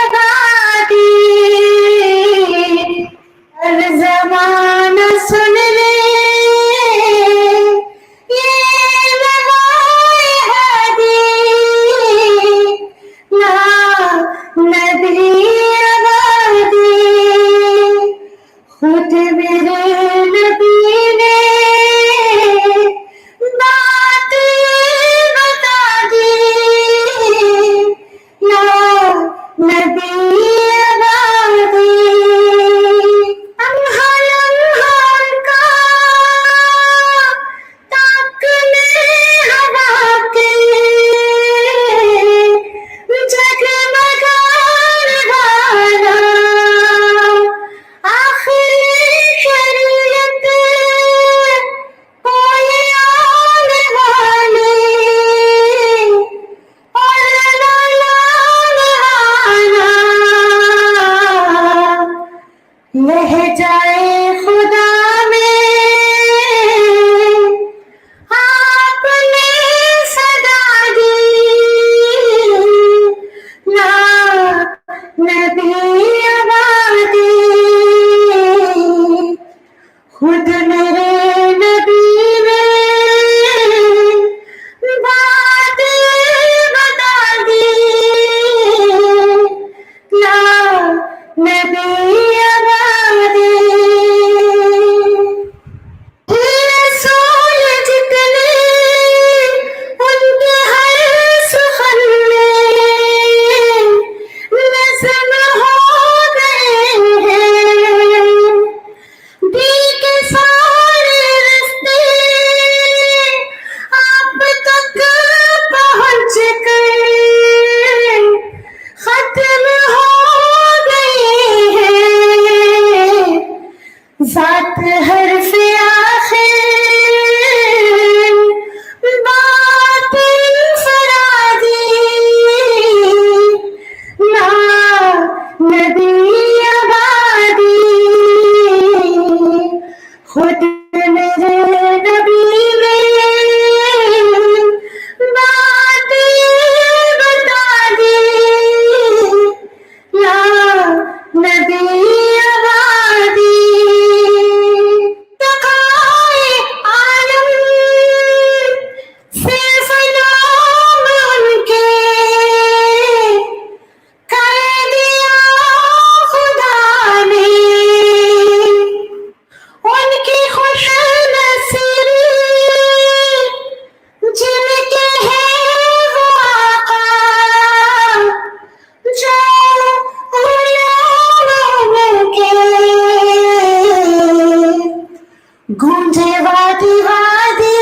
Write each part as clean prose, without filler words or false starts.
آبادی ہر زمانہ سن لے یہ لگائے ہادی لا نبی آبادی خود میرے نبی نے بات بتا دی لا نبی آبادی لمحہ لمحہ کا تاکنے ہوا کے جگمگا والا آخری شریعت کوئی آنے والی اور لانے والا لہ جائے خدا میں آپ نے صدا دی لا نبی آبادی خود میرے نبی نے بات بتا دی لا نبی آبادی رسول جتنے ان کے ہر سخن میں نظم ہو گئے ہیں بھی کے سارے رستے آپ تک پہنچ کر ختم ہو گئے ہیں ذات حرف آخر بات انفرادی لا نبی آبادی خود میرے نبی نے بات بتا دی لا نبی آبادی بقائے عالم صرف نام ان کے کر دیا خدا نے ان کی خوش نصیبی جن کے ہیں وہ آقا جو علوم کے گونجے وادی وادی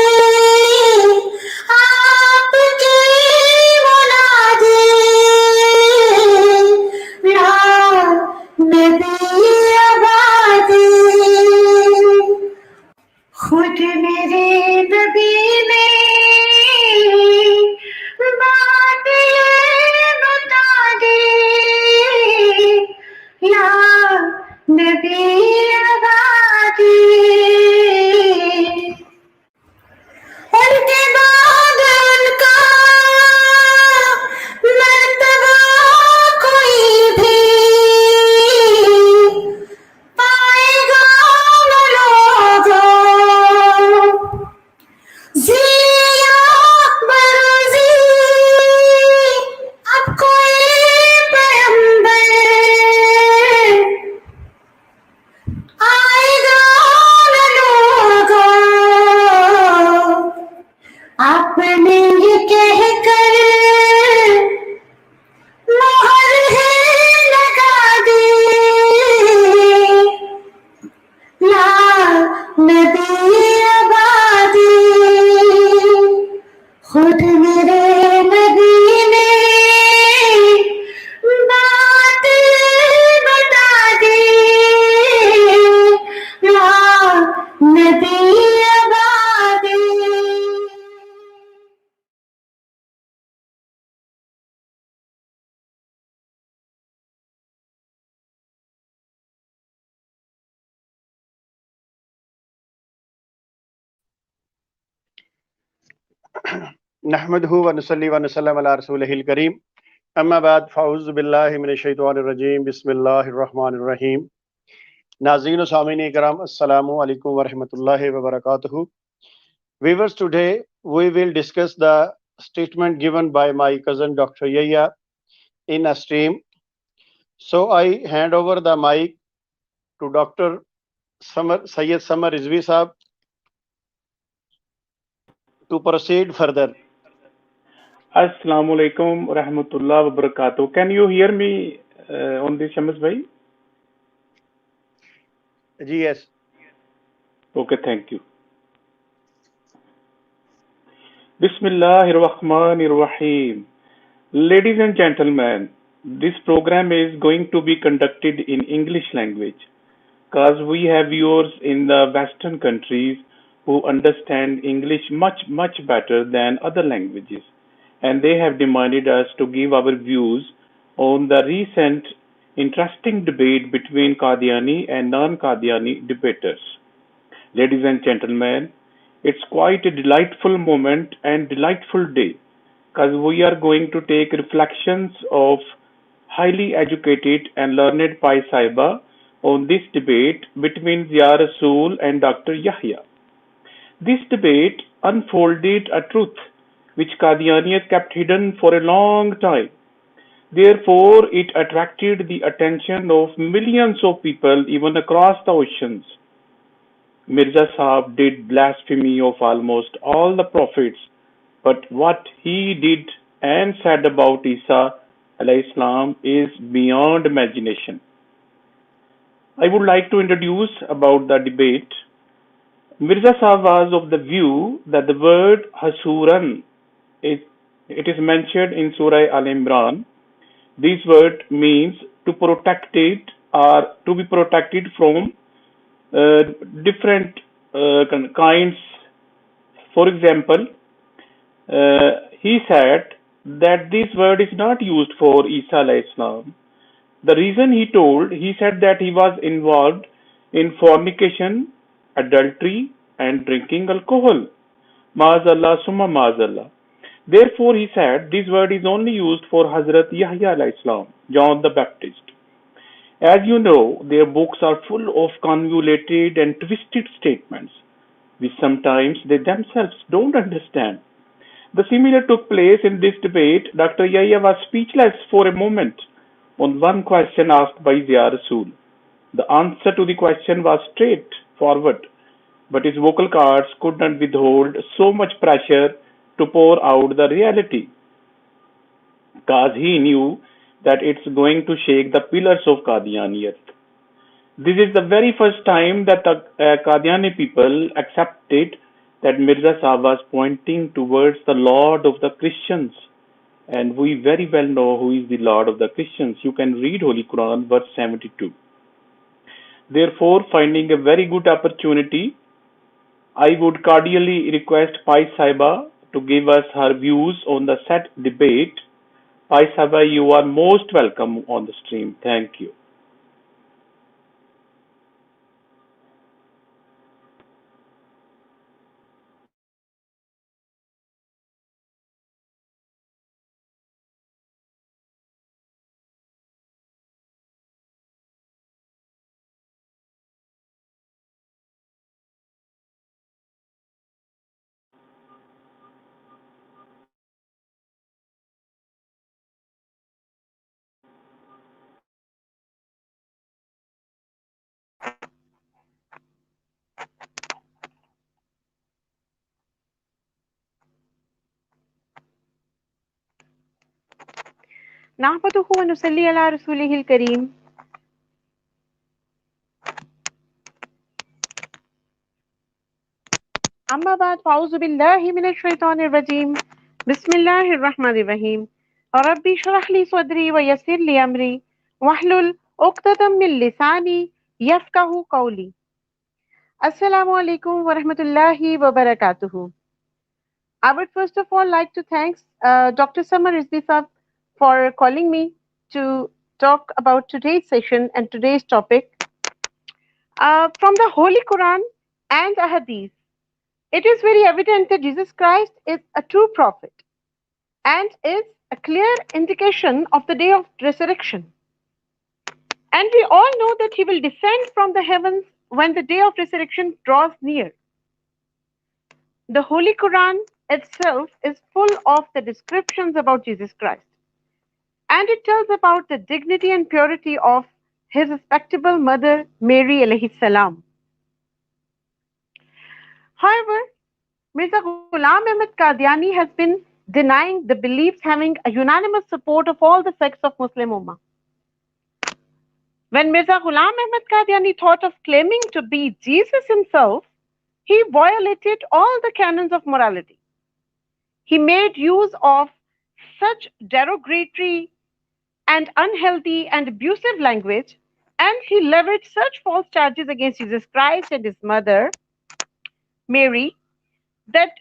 آپ کی منادی لا نبی آبادی خود میرے نبی نے بات بتا دی لا نبی آبادی ان کے بعد ان کا مرتبہ کوئی بھی پائے گا نہ لوگوں زیا بروزی اب کوئی پیغمبر آئے گا نہ لوگوں آپ نے یہ کہہ کر مہر ہے لگا دی لا نبی آبادی خود میرے نبی نے بات بتا دی لا نبی آبادی نحمدہ ونصلی ونسلم علی رسولہ الکریم. اما بعد فاعوذ باللہ من الشیطان الرجیم بسم اللہ الرحمن الرحیم. ناظرین و سامعین کرام السلام علیکم ورحمۃ اللہ وبرکاتہ. Viewers, today we will discuss the statement given by my cousin Dr. Yahya in a stream. So I hand over the mic to Dr. Sayyid Samar Rizvi Sahab to proceed further. Assalamu alaikum wa rahmatullah wa barakatuh. Can you hear me on this, Shamas bhai? Yes. Okay, thank you. Bismillahir Rahmanir Rahim. Ladies and gentlemen, this program is going to be conducted in English language because we have viewers in the Western countries who understand English much better than other languages. And they have demanded us to give our views on the recent interesting debate between Kadiani and non-Kadiani debaters. Ladies and gentlemen, it's quite a delightful moment and delightful day because we are going to take reflections of highly educated and learned Pai Saiba on this debate between Zia Rasool and Dr. Yahya. This debate unfolded a truth which Kadianiyat kept hidden for a long time. Therefore, it attracted the attention of millions of people even across the oceans. Mirza Sahab did blasphemy of almost all the prophets, but what he did and said about Isa, السلام, is beyond imagination. I would like to introduce about the debate. Mirza Sahab was of the view that the word Hasuran, it is mentioned in Surah Al-Imran. This word means to protect it or to be protected from different kinds. For example, he said that this word is not used for Isa alayhi salam. The reason he said that he was involved in fornication, adultery, and drinking alcohol. Maazallah summa maazallah. Therefore, he said this word is only used for Hazrat Yahya alayhi salam, John the Baptist. As you know, their books are full of convoluted and twisted statements, which sometimes they themselves don't understand. The similar took place in this debate. Dr. Yahya was speechless for a moment on one question asked by Zia Rasool. The answer to the question was straightforward, but his vocal cords could not withhold so much pressure to pour out the reality, because he knew that it's going to shake the pillars of Kadianiyat. This is the very first time that the Kadiani people accepted that Mirza Sahab was pointing towards the Lord of the Christians. And we very well know who is the Lord of the Christians. You can read Holy Quran, verse 72. Therefore, finding a very good opportunity, I would cordially request Pai Saiba to give us her views on the said debate. Pai Saiba, you are most welcome on the stream. Thank you. نحمده ونصلي على رسوله الكريم. أما بعد فأعوذ بالله من الشيطان الرجيم. بسم الله الرحمن الرحيم. ربي اشرح لي صدري ويسر لي أمري واحلل عقدة من لساني يفقهوا قولي. Assalamu alaikum wa rahmatullahi wa barakatuhu. I would first of all like to thank Dr. Samar Rizvi Sahab for calling me to talk about today's session and today's topic. From the Holy Quran and the Hadith, it is very evident that Jesus Christ is a true prophet and is a clear indication of the day of resurrection. And we all know that he will descend from the heavens when the day of resurrection draws near. The Holy Quran itself is full of the descriptions about Jesus Christ. And it tells about the dignity and purity of his respectable mother, Mary, alayhi salam. However, Mirza Ghulam Ahmad Kadiani has been denying the beliefs having a unanimous support of all the sects of Muslim Ummah. When Mirza Ghulam Ahmad Kadiani thought of claiming to be Jesus himself, he violated all the canons of morality. He made use of such derogatory and unhealthy and abusive language, and he levied such false charges against Jesus Christ and his mother, Mary, that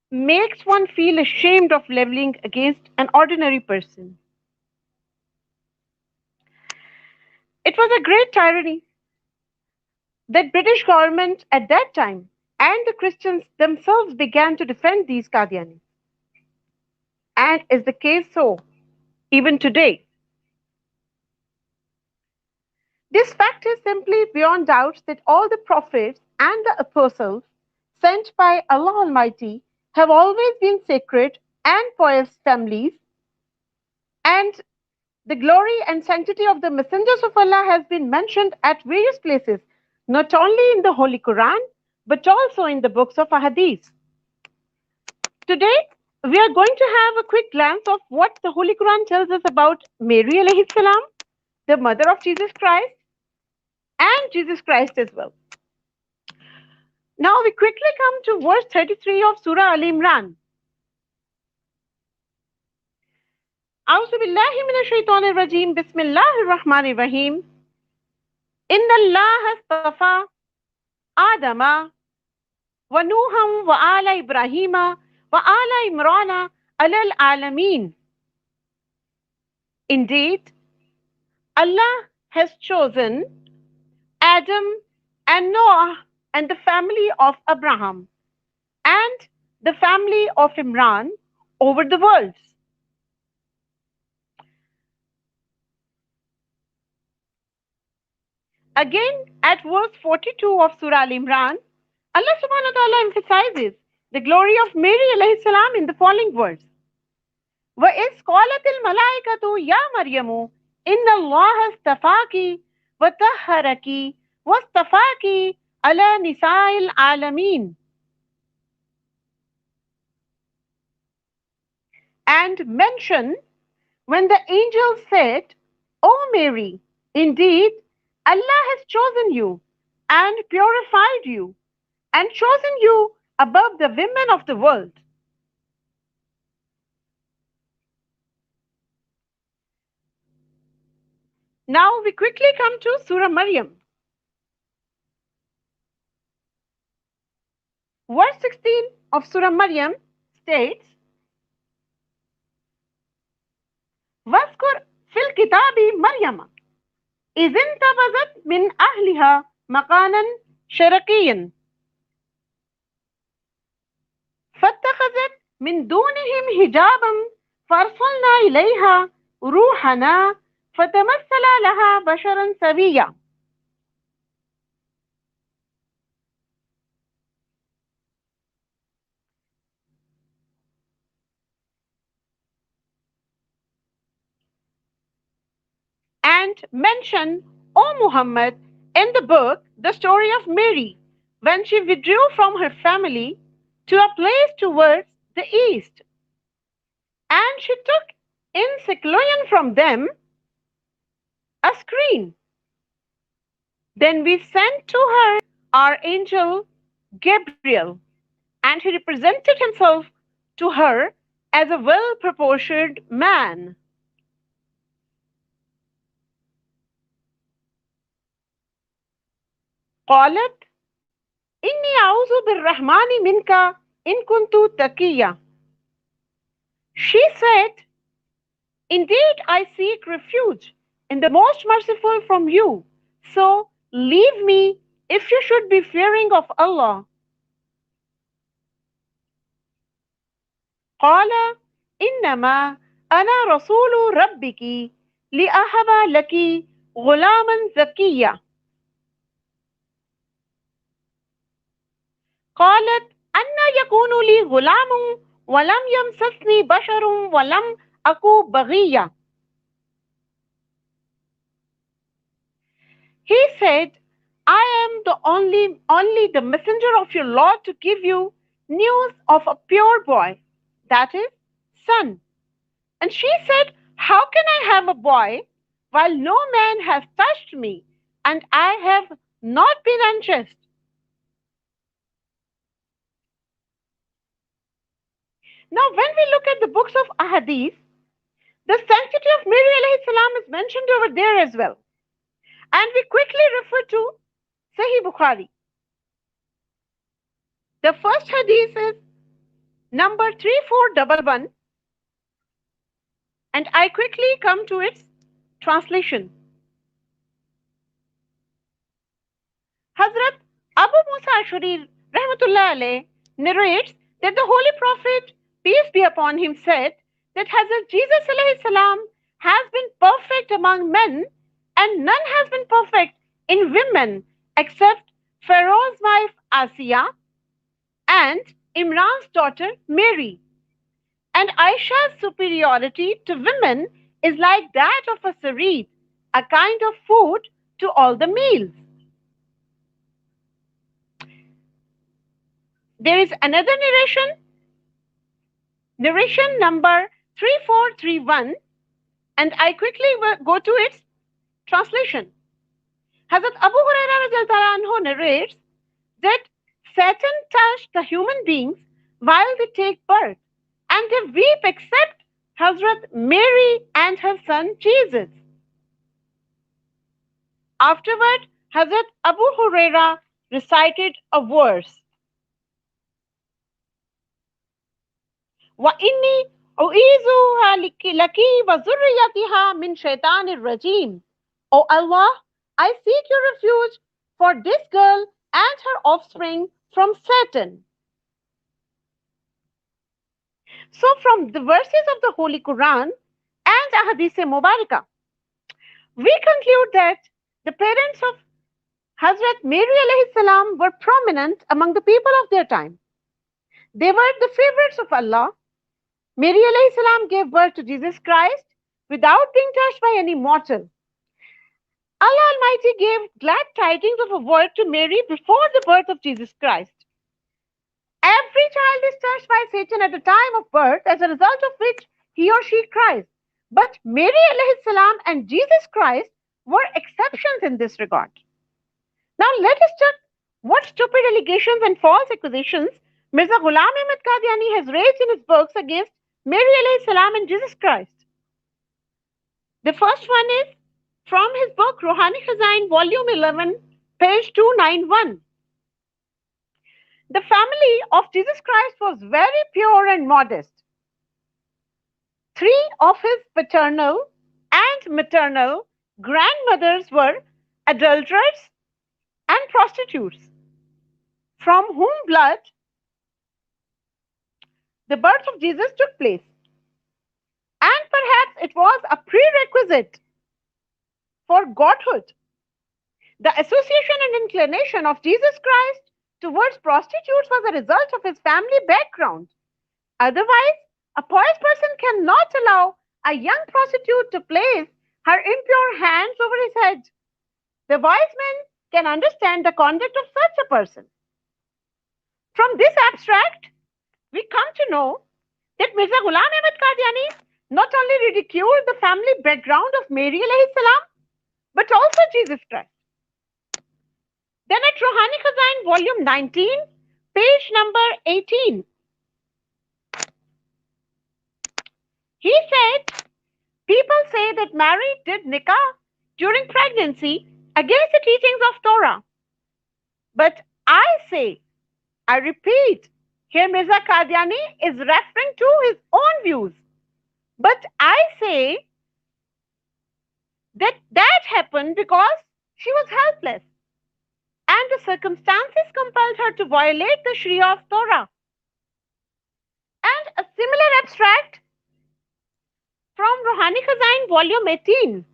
makes one feel ashamed of leveling against an ordinary person. It was a great tyranny that British government at that time and the Christians themselves began to defend these Qadianis. And is the case so even today? This fact is simply beyond doubt that all the prophets and the apostles sent by Allah Almighty have always been sacred and pious families, and the glory and sanctity of the messengers of Allah has been mentioned at various places, not only in the Holy Quran, but also in the books of Ahadith. Today, we are going to have a quick glance of what the Holy Quran tells us about Mary alayhi salam, the mother of Jesus Christ, and Jesus Christ as well. Now we quickly come to verse 33 of Surah Al-Imran. أعوذ بالله من الشيطان الرجيم بسم الله الرحمن الرحيم إن الله اصطفى آدم ونوحا وآل إبراهيم وآل عمران على العالمين. Indeed, Allah has chosen Adam and Noah and the family of Abraham and the family of Imran over the worlds. Again, at verse 42 of Surah Al-Imran, Allah subhanahu wa ta'ala emphasizes the glory of Mary alayhi salam in the following words. وَإِذْ قَالَتِ الْمَلَائِكَةُ يَا مَرْيَمُ إِنَّ اللَّهَ اصْطَفَاكِ وَطَهَّرَكِ وَاصْطَفَاكِ عَلَى نِسَاءِ الْعَالَمِينَ. And mention when the angel said, O Mary, indeed, Allah has chosen you and purified you and chosen you above the women of the world. Now we quickly come to Surah Maryam. Verse 16 of Surah Maryam states, وَاذْكُرْ فِي الْكِتَابِ مَرْيَمَ إِذِ انْتَبَذَتْ مِنْ أَهْلِهَا مَكَانًا شَرْقِيًّا فَاتَّخَذَتْ مِنْ دُونِهِمْ حِجَابًا فَأَرْسَلْنَا إِلَيْهَا رُوحَنَا فَتَمَثَّلَ لَهَا بَشَرًا سَوِيًّا. And mention, O Muhammad, in the book the story of Mary when she withdrew from her family to a place towards the east, and she took in seclusion from them a screen. Then we sent to her our angel Gabriel, and he represented himself to her as a well-proportioned man. قالت إني أعوذ بالرحمن منك إن كنت تقيا. She said, indeed I seek refuge in the most merciful from you, so leave me if you should be fearing of Allah. قال إنما أنا رسول ربك لأهب لك غلاما زكيا. قالت أن يكون لي غلام ولم يمسسني بشر ولم أكو بغيا. He said, I am the only the messenger of your Lord to give you news of a pure boy, that is, son. And she said, how can I have a boy while no man has touched me and I have not been unjust? Now, when we look at the books of Ahadith, the sanctity of Mary alayhi salam is mentioned over there as well. And we quickly refer to Sahih Bukhari. The first hadith is number 3411, and I quickly come to its translation. Hazrat Abu Musa Ash'ari rahmatullah alayh narrates that the Holy Prophet, peace be upon him, said that Hazrat Jesus alayhi salam has been perfect among men, and none has been perfect in women except Pharaoh's wife Asiya and Imran's daughter Mary. And Aisha's superiority to women is like that of a sareed, a kind of food to all the meals. There is another narration number 3431, and I quickly go to its translation. Hazrat Abu Hurairah radhiyallahu anhu narrates that Satan touched the human beings while they take birth, and they weep except Hazrat Mary and her son Jesus. Afterward, Hazrat Abu Hurairah recited a verse. وَإِنِّي أُعِيذُهَا لَكِ وَذُرِّيَّتَهَا مِنْ شَيْطَانِ الرَّجِيمِ. O Allah, I seek your refuge for this girl and her offspring from Satan. So from the verses of the Holy Quran and Ahadith Mubarakah, we conclude that the parents of Hazrat Mary alayhi salam were prominent among the people of their time. They were the favorites of Allah. Mary alayhi salam gave birth to Jesus Christ without being touched by any mortal. Allah Almighty gave glad tidings of a word to Mary before the birth of Jesus Christ. Every child is touched by Satan at the time of birth, as a result of which he or she cries. But Mary alayhi salam and Jesus Christ were exceptions in this regard. Now let us check what stupid allegations and false accusations Mirza Ghulam Ahmad Kadiani has raised in his books against Mary alayhi salam and Jesus Christ. The first one is from his book Ruhani Khazain, volume 11, page 291. The family of Jesus Christ was very pure and modest. 3 of his paternal and maternal grandmothers were adulterers and prostitutes, from whom blood the birth of Jesus took place. And perhaps it was a prerequisite for godhood. The association and inclination of Jesus Christ towards prostitutes was a result of his family background. Otherwise, a pious person cannot allow a young prostitute to place her impure hands over his head. The wise man can understand the conduct of such a person. From this abstract, we come to know that Mirza Ghulam Ahmad Kadiani not only ridiculed the family background of Mary alayhi salam, but also Jesus Christ. Then at Ruhani Khazain, volume 19, page number 18, he said, people say that Mary did nikah during pregnancy against the teachings of Torah. But I say, I repeat, here Mirza Kadiani is referring to his own views. But I say that that happened because she was helpless, and the circumstances compelled her to violate the Sharia of Torah. And a similar abstract from Ruhani Khazain, volume 18.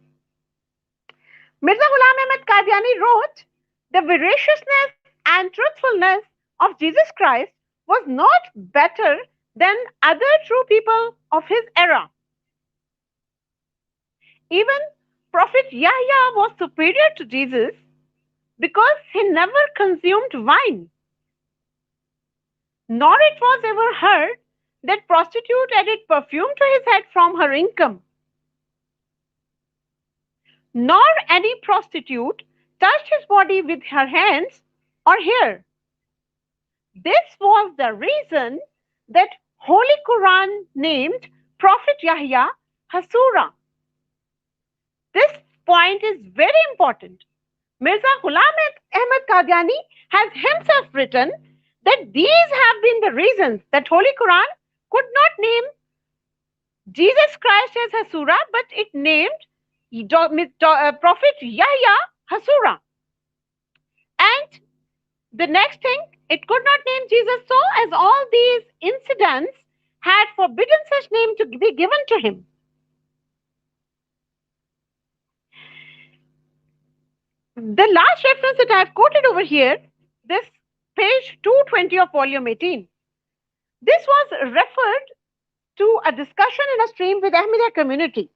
Mirza Ghulam Ahmad Qadiani wrote, the veraciousness and truthfulness of Jesus Christ was not better than other true people of his era. Even Prophet Yahya was superior to Jesus because he never consumed wine. Nor it was ever heard that prostitute added perfume to his head from her income. Nor any prostitute touched his body with her hands or hair. This was the reason that Holy Quran named Prophet Yahya Hasura. This point is very important. Mirza Ghulam Ahmad Qadiani has himself written that these have been the reasons that Holy Quran could not name Jesus Christ as Hasura, but it named Prophet Yahya Hasura. And the next thing, it could not name Jesus so, as all these incidents had forbidden such name to be given to him. The last reference that I have quoted over here, this page 220 of volume 18, this was referred to a discussion in a stream with Ahmadiyya community.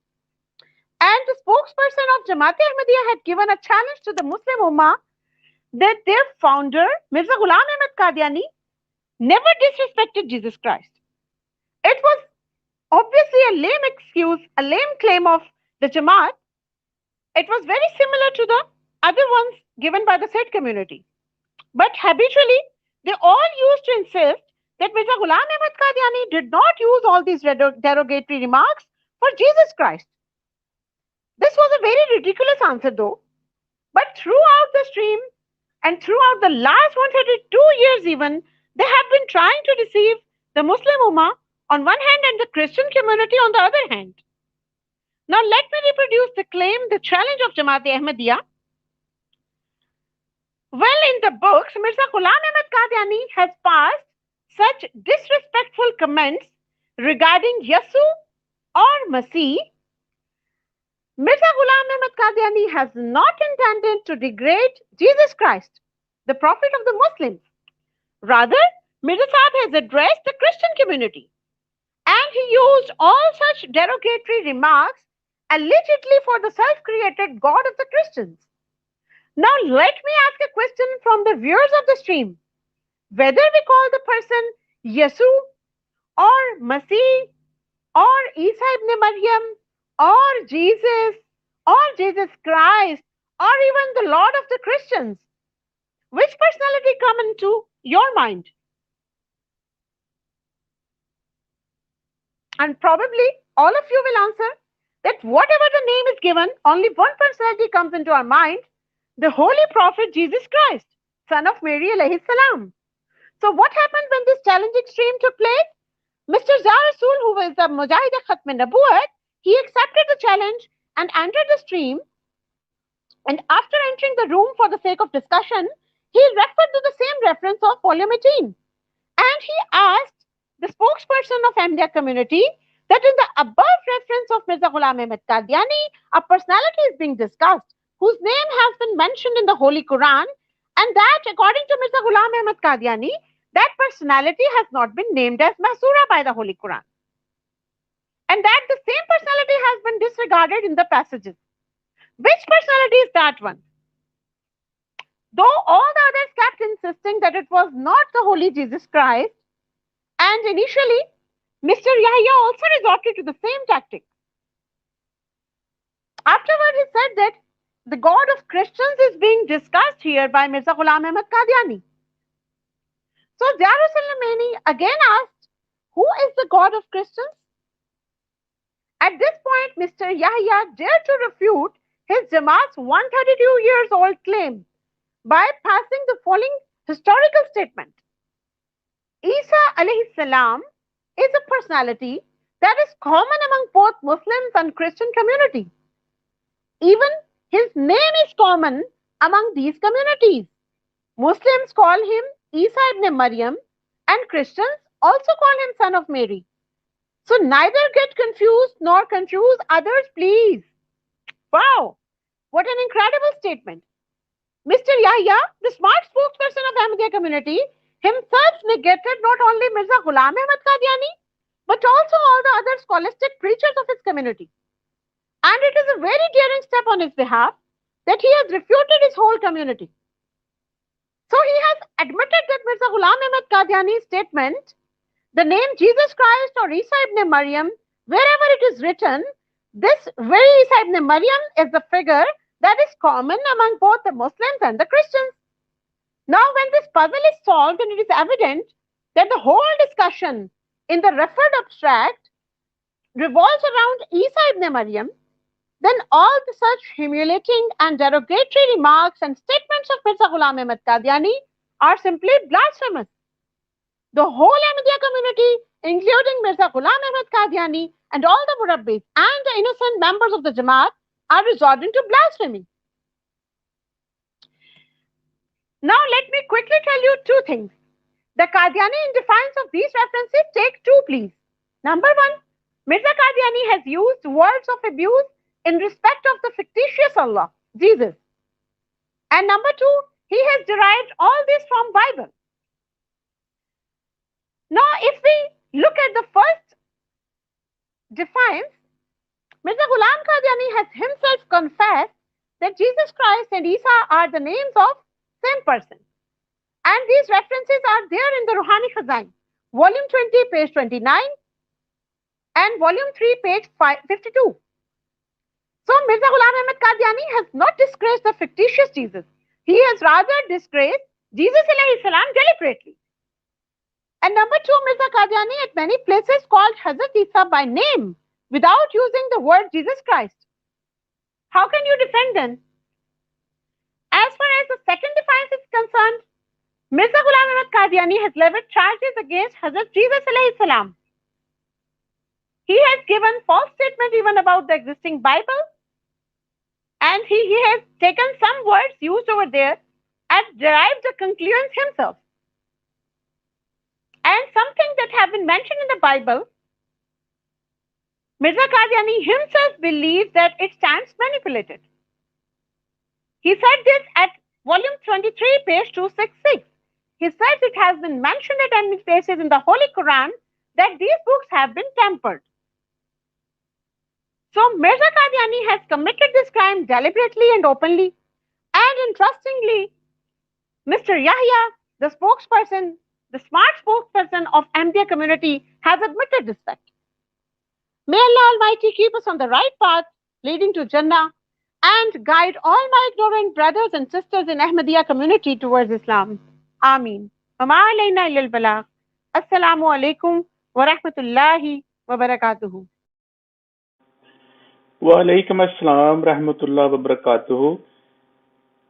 And the spokesperson of Jamaat Ahmadiyya had given a challenge to the Muslim Ummah that their founder, Mirza Ghulam Ahmad Qadiani, never disrespected Jesus Christ. It was obviously a lame excuse, a lame claim of the Jamaat. It was very similar to the other ones given by the said community. But habitually, they all used to insist that Mirza Ghulam Ahmad Qadiani did not use all these derogatory remarks for Jesus Christ. This was a very ridiculous answer though. But throughout the stream and throughout the last 132 years even, they have been trying to deceive the Muslim Ummah on one hand and the Christian community on the other hand. Now let me reproduce the claim, the challenge of Jamaat Ahmadiyya. Well, in the books, Mirza Ghulam Ahmad Qadiani has passed such disrespectful comments regarding Yeswع or Masih. Mirza Ghulam Ahmad Qadiani has not intended to degrade Jesus Christ, the prophet of the Muslims. Rather, Mirza Sahib has addressed the Christian community, and he used all such derogatory remarks allegedly for the self-created God of the Christians. Now let me ask a question from the viewers of the stream. Whether we call the person Yeswع or Masih or Isa ibn Maryam or Jesus Christ or even the Lord of the Christians, which personality come into your mind? And probably all of you will answer that whatever the name is given, only one personality comes into our mind, the Holy Prophet Jesus Christ, son of Mary, alayhi salam. So what happened when this challenging stream took place? Mr. Rasul, who was the Mujahid Khatm Nabuwat, he accepted the challenge and entered the stream. And after entering the room for the sake of discussion, he referred to the same reference of volume 18. And he asked the spokesperson of Ahmadiyya community that in the above reference of Mirza Ghulam Ahmad Qadiani, a personality is being discussed whose name has been mentioned in the Holy Quran, and that according to Mirza Ghulam Ahmad Qadiani, that personality has not been named as Mahsura by the Holy Quran. And that the same personality has been disregarded in the passages. Which personality is that one? Though all the others kept insisting that it was not the Holy Jesus Christ, and initially, Mr. Yahya also resorted to the same tactic. Afterward, he said that the God of Christians is being discussed here by Mirza Ghulam Ahmad Qadiani. So Ziaur again asked, who is the God of Christians? At this point, Mr. Yahya dared to refute his Jamaat's 132 years old claim by passing the following historical statement. Isa alayhi salam is a personality that is common among both Muslims and Christian community. Even his name is common among these communities. Muslims call him Isa ibn Maryam and Christians also call him son of Mary. So neither get confused nor confuse others, please. Wow, what an incredible statement. Mr. Yahya, the smart spokesperson of Ahmadiyya community, himself negated not only Mirza Ghulam Ahmad Qadiani, but also all the other scholastic preachers of his community. And it is a very daring step on his behalf that he has refuted his whole community. So he has admitted that Mirza Ghulam Ahmad Qadiani's statement, the name Jesus Christ or Isa ibn Maryam, wherever it is written, this very Isa ibn Maryam is the figure that is common among both the Muslims and the Christians. Now, when this puzzle is solved and it is evident that the whole discussion in the referred abstract revolves around Isa ibn Maryam, then all the such humiliating and derogatory remarks and statements of Mirza Ghulam Ahmad Qadiani are simply blasphemous. The whole Ahmadiyya community, including Mirza Ghulam Ahmad Qadiani and all the Murabbis and the innocent members of the Jamaat, are resorting to blasphemy. Now let me quickly tell you two things. The Qadiani in defiance of these references, take two, please. Number one, Mirza Qadiani has used words of abuse in respect of the fictitious Allah, Jesus. And number two, he has derived all this from Bible. Now, if we look at the first defiance, Mirza Ghulam Qadiani has himself confessed that Jesus Christ and Isa are the names of same person. And these references are there in the Ruhani Khazain, volume 20, page 29, and volume 3, page 52. So Mirza Ghulam Ahmad Qadiani has not disgraced the fictitious Jesus. He has rather disgraced Jesus alayhi salam deliberately. And number two, Mirza Qadiani at many places called Hazrat Isa by name without using the word Jesus Christ. How can you defend them? As far as the second defiance is concerned, Mirza Ghulam Ahmad Qadiani has leveled charges against Hazrat Jesus alayhi salam. He has given false statement even about the existing Bible, and he has taken some words used over there and derived the conclusions himself. And something that have been mentioned in the Bible, Mirza Qadiani himself believes that it stands manipulated. He said this at volume 23, page 266. He says it has been mentioned at many places in the Holy Quran that these books have been tampered. So Mirza Qadiani has committed this crime deliberately and openly. And interestingly, Mr. Yahya, the spokesperson, the smart spokesperson of Ahmadiyya community, has admitted this fact. May Allah Almighty keep us on the right path leading to Jannah and guide all my ignorant brothers and sisters in Ahmadiyya community towards Islam. Ameen. Wama alayna illa al-balagh. Assalamu alaikum wa rahmatullahi wa barakatuhu. Wa alaikum assalam rahmatullah wa barakatuhu.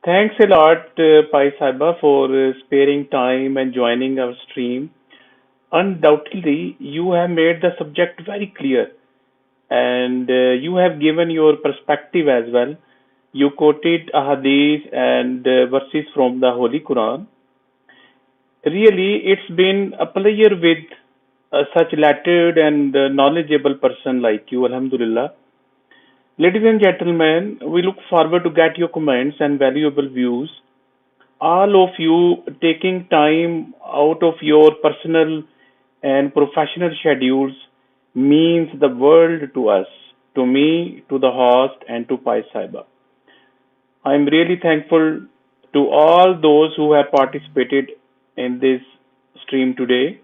Thanks a lot, Pai Saiba, for sparing time and joining our stream. Undoubtedly, you have made the subject very clear, and you have given your perspective as well. You quoted ahadith and verses from the Holy Quran. Really, it's been a pleasure with such lettered and knowledgeable person like you, alhamdulillah. Ladies and gentlemen, we look forward to get your comments and valuable views. All of you taking time out of your personal and professional schedules means the world to us, to me, to the host, and to Pai Saiba. I am really thankful to all those who have participated in this stream today.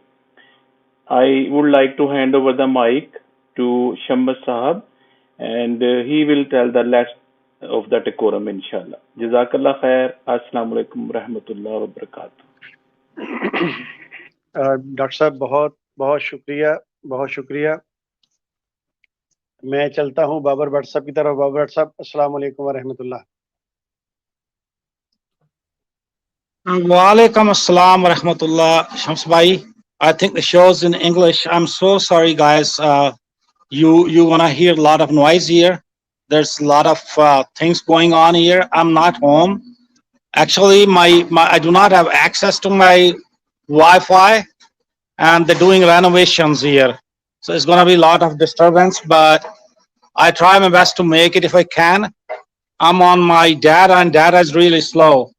I would like to hand over the mic to Shams Sahab, and he will tell the rest of the decorum, inshallah. Jazakallah khair. Assalamu alaikum wa rahmatullah wa barakatuh. Doctor साहब बहुत बहुत शुक्रिया मैं चलता हूँ बाबर भट्ट साहब की तरफ। बाबर भट्ट साहब, अस्सलाम वालेकुम व रहमतुल्लाह। Walaikum assalam wa rahmatullah. Shams bhai, I think the show's in English. I'm so sorry, guys. You wanna hear a lot of noise here. There's a lot of things going on here. I'm not home. Actually, I do not have access to my Wi-Fi, and they're doing renovations here. So it's going to be a lot of disturbance, but I try my best to make it if I can. I'm on my data, and data is really slow.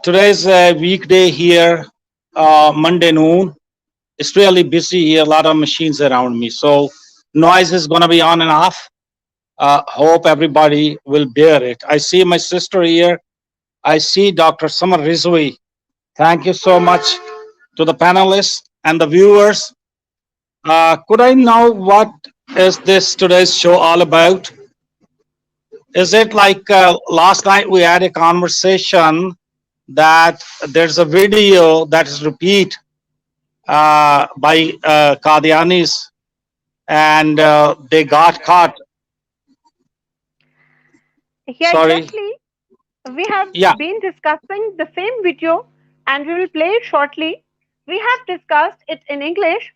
Today's a weekday here, Monday noon. It's really busy here, a lot of machines around me. So noise is going to be on and off. Hope everybody will bear it. I see my sister here. I see Dr. Rizvi. Thank you so much to the panelists and the viewers. Could I know what is this today's show all about? Is it like last night we had a conversation that there's a video that is repeat by Kadianis, and they got caught. Yeah, Sorry. exactly. We have Yeah. been discussing the same video, and we will play it shortly. We have discussed it in English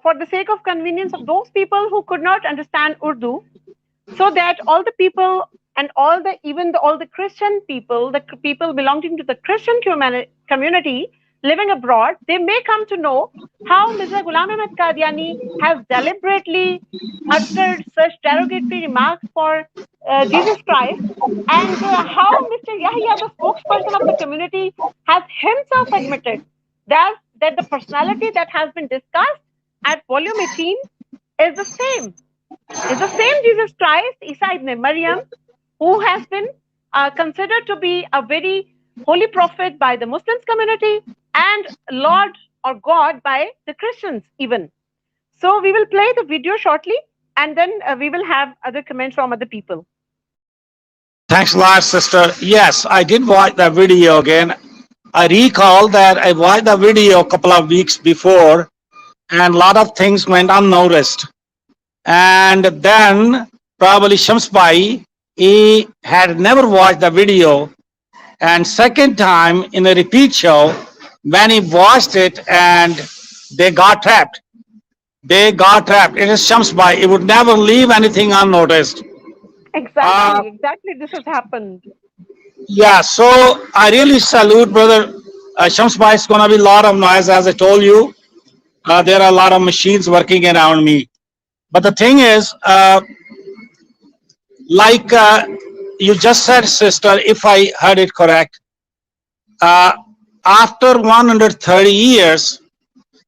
for the sake of convenience of those people who could not understand Urdu, so that all the people and all the Christian people, the people belonging to the Christian community living abroad, they may come to know how Mirza Ghulam Ahmad Kadiani has deliberately uttered such derogatory remarks for Jesus Christ, and how Mr. Yahya, the spokesperson of the community, has himself admitted that the personality that has been discussed at volume 18 is the same Jesus Christ, Isa ibn Maryam, who has been considered to be a very holy prophet by the Muslims community and Lord or God by the Christians even. So we will play the video shortly, and then we will have other comments from other people. Thanks a lot, sister. Yes, I did watch that video again. I recall that I watched the video a couple of weeks before, and a lot of things went unnoticed. And then probably Shamsbai, he had never watched the video, and second time in a repeat show, when he watched it, and they got trapped. It is Shamsbai. It would never leave anything unnoticed. Exactly, this has happened. Yeah, so I really salute brother Shamsbai. It's going to be a lot of noise, as I told you. There are a lot of machines working around me. But the thing is, like you just said, sister, if I heard it correct, after 130 years,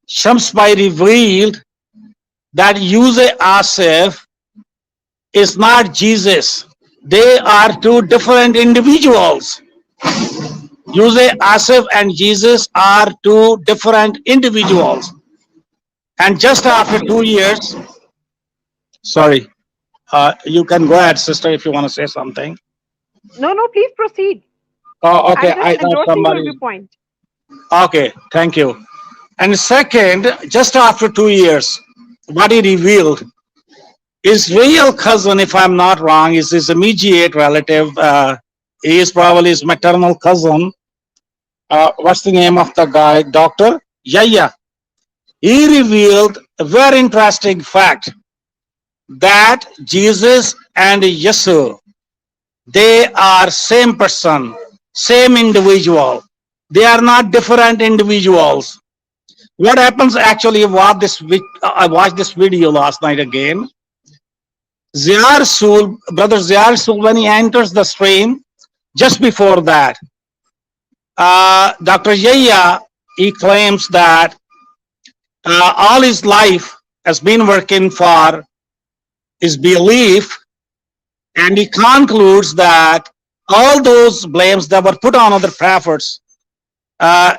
Shamsbai revealed that Yusuf Asif is not Jesus. They are two different individuals. Yusuf Asif and Jesus are two different individuals. And just after 2 years, sorry, you can go ahead, sister, if you want to say something. No, please proceed. Oh, okay. I'm just endorsing your viewpoint. Okay, thank you. And second, just after 2 years, what he revealed, his real cousin, if I'm not wrong, is his immediate relative. He is probably his maternal cousin. What's the name of the guy? Dr. Yahya. He revealed a very interesting fact that Jesus and Yeswع, they are same person, same individual. They are not different individuals. What happens actually, I watched this video last night again. Brother Ziyar Sul, when he enters the stream, just before that, Dr. Yahya, he claims that all his life has been working for his belief, and he concludes that all those blames that were put on other prophets,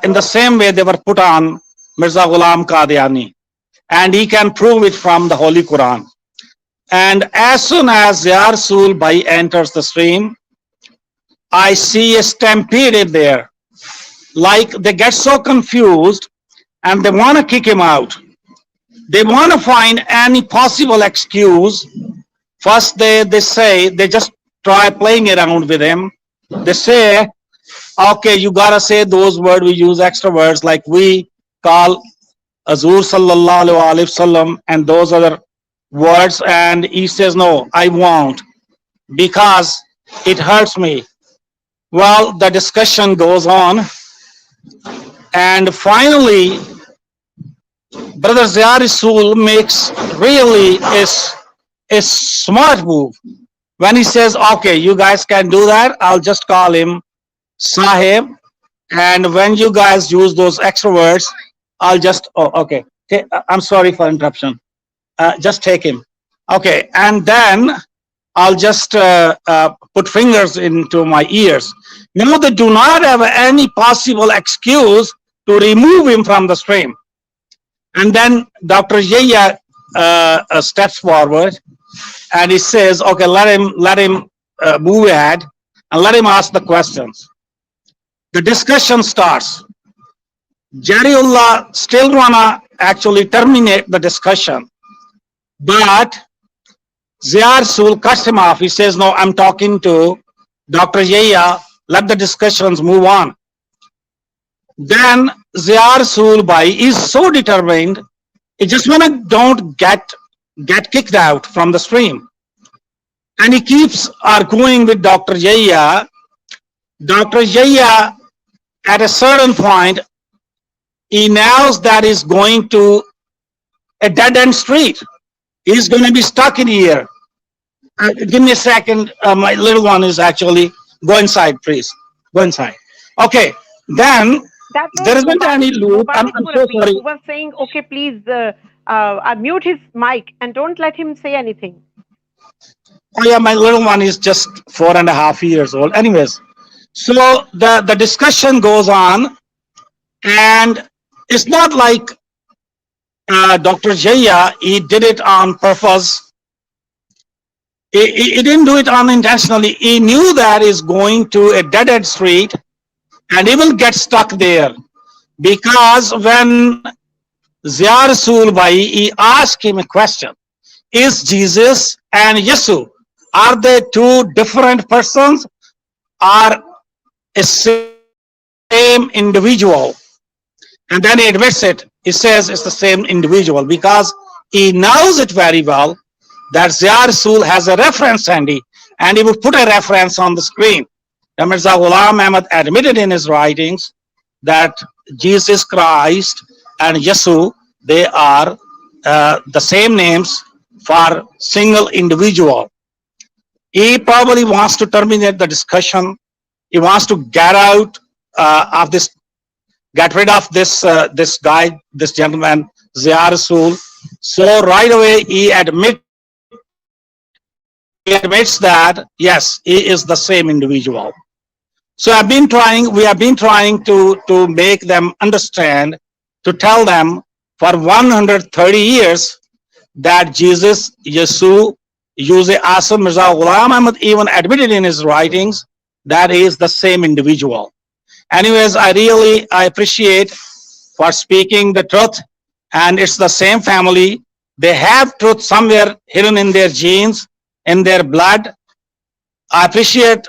in the same way they were put on Mirza Ghulam Kadiani, and he can prove it from the Holy Quran. And as soon as Ziyar Sul Bhai enters the stream, I see a stampede there. Like they get so confused and they want to kick him out. They want to find any possible excuse. First they just try playing around with him. They say, okay, you gotta say those words, we use extra words like we call Azur Sallallahu Alaihi Wasallam and those other words, and he says, no, I won't, because it hurts me. Well, the discussion goes on, and finally Brother Ziyar Rasul makes really a smart move when he says, okay, you guys can do that. I'll just call him Sahib. And when you guys use those extra words, I'll just, okay. I'm sorry for interruption. Just take him. Okay. And then I'll just put fingers into my ears. You know, they do not have any possible excuse to remove him from the stream. And then Dr. Yahya steps forward and he says, okay, let him move ahead and let him ask the questions. The discussion starts. Jariullah still wanna actually terminate the discussion, but Ziyar Rasul cuts him off. He says, no, I'm talking to Dr. Yahya. Let the discussions move on. Then Ziyar Rasul is so determined, he just don't get kicked out from the stream. And he keeps arguing with Dr. Yahya. Dr. Yahya, at a certain point, he knows that he's going to a dead-end street. He's going to be stuck in here. Give me a second. My little one is actually, go inside, please. Go inside. Okay, then there isn't any loop. I'm so sorry. Who was saying, okay, please mute his mic and don't let him say anything. Oh yeah, my little one is just 4.5 years old. Anyways, so the discussion goes on, and it's not like Dr. Yahya, he did it on purpose. He didn't do it unintentionally. He knew that he's going to a dead-end street and he will get stuck there. Because when Ziyar Rasul he asked him a question, is Jesus and Yeswع, are they two different persons or a same individual? And then he admits it. He says it's the same individual because he knows it very well that Ziyar Rasul has a reference handy, and he would put a reference on the screen. The Mirza Ghulam Ahmad admitted in his writings that Jesus Christ and Yeswع, they are the same names for single individual. He probably wants to terminate the discussion. He wants to get out of this, get rid of this guy, this gentleman, Ziyar Rasul. So right away he admits that yes, he is the same individual. So we have been trying to make them understand, to tell them for 130 years that Jesus, Yeswع, Yusuf Asam, Mirza Ghulam Ahmad even admitted in his writings that he is the same individual. Anyways, I appreciate for speaking the truth, and it's the same family. They have truth somewhere hidden in their genes, in their blood. I appreciate,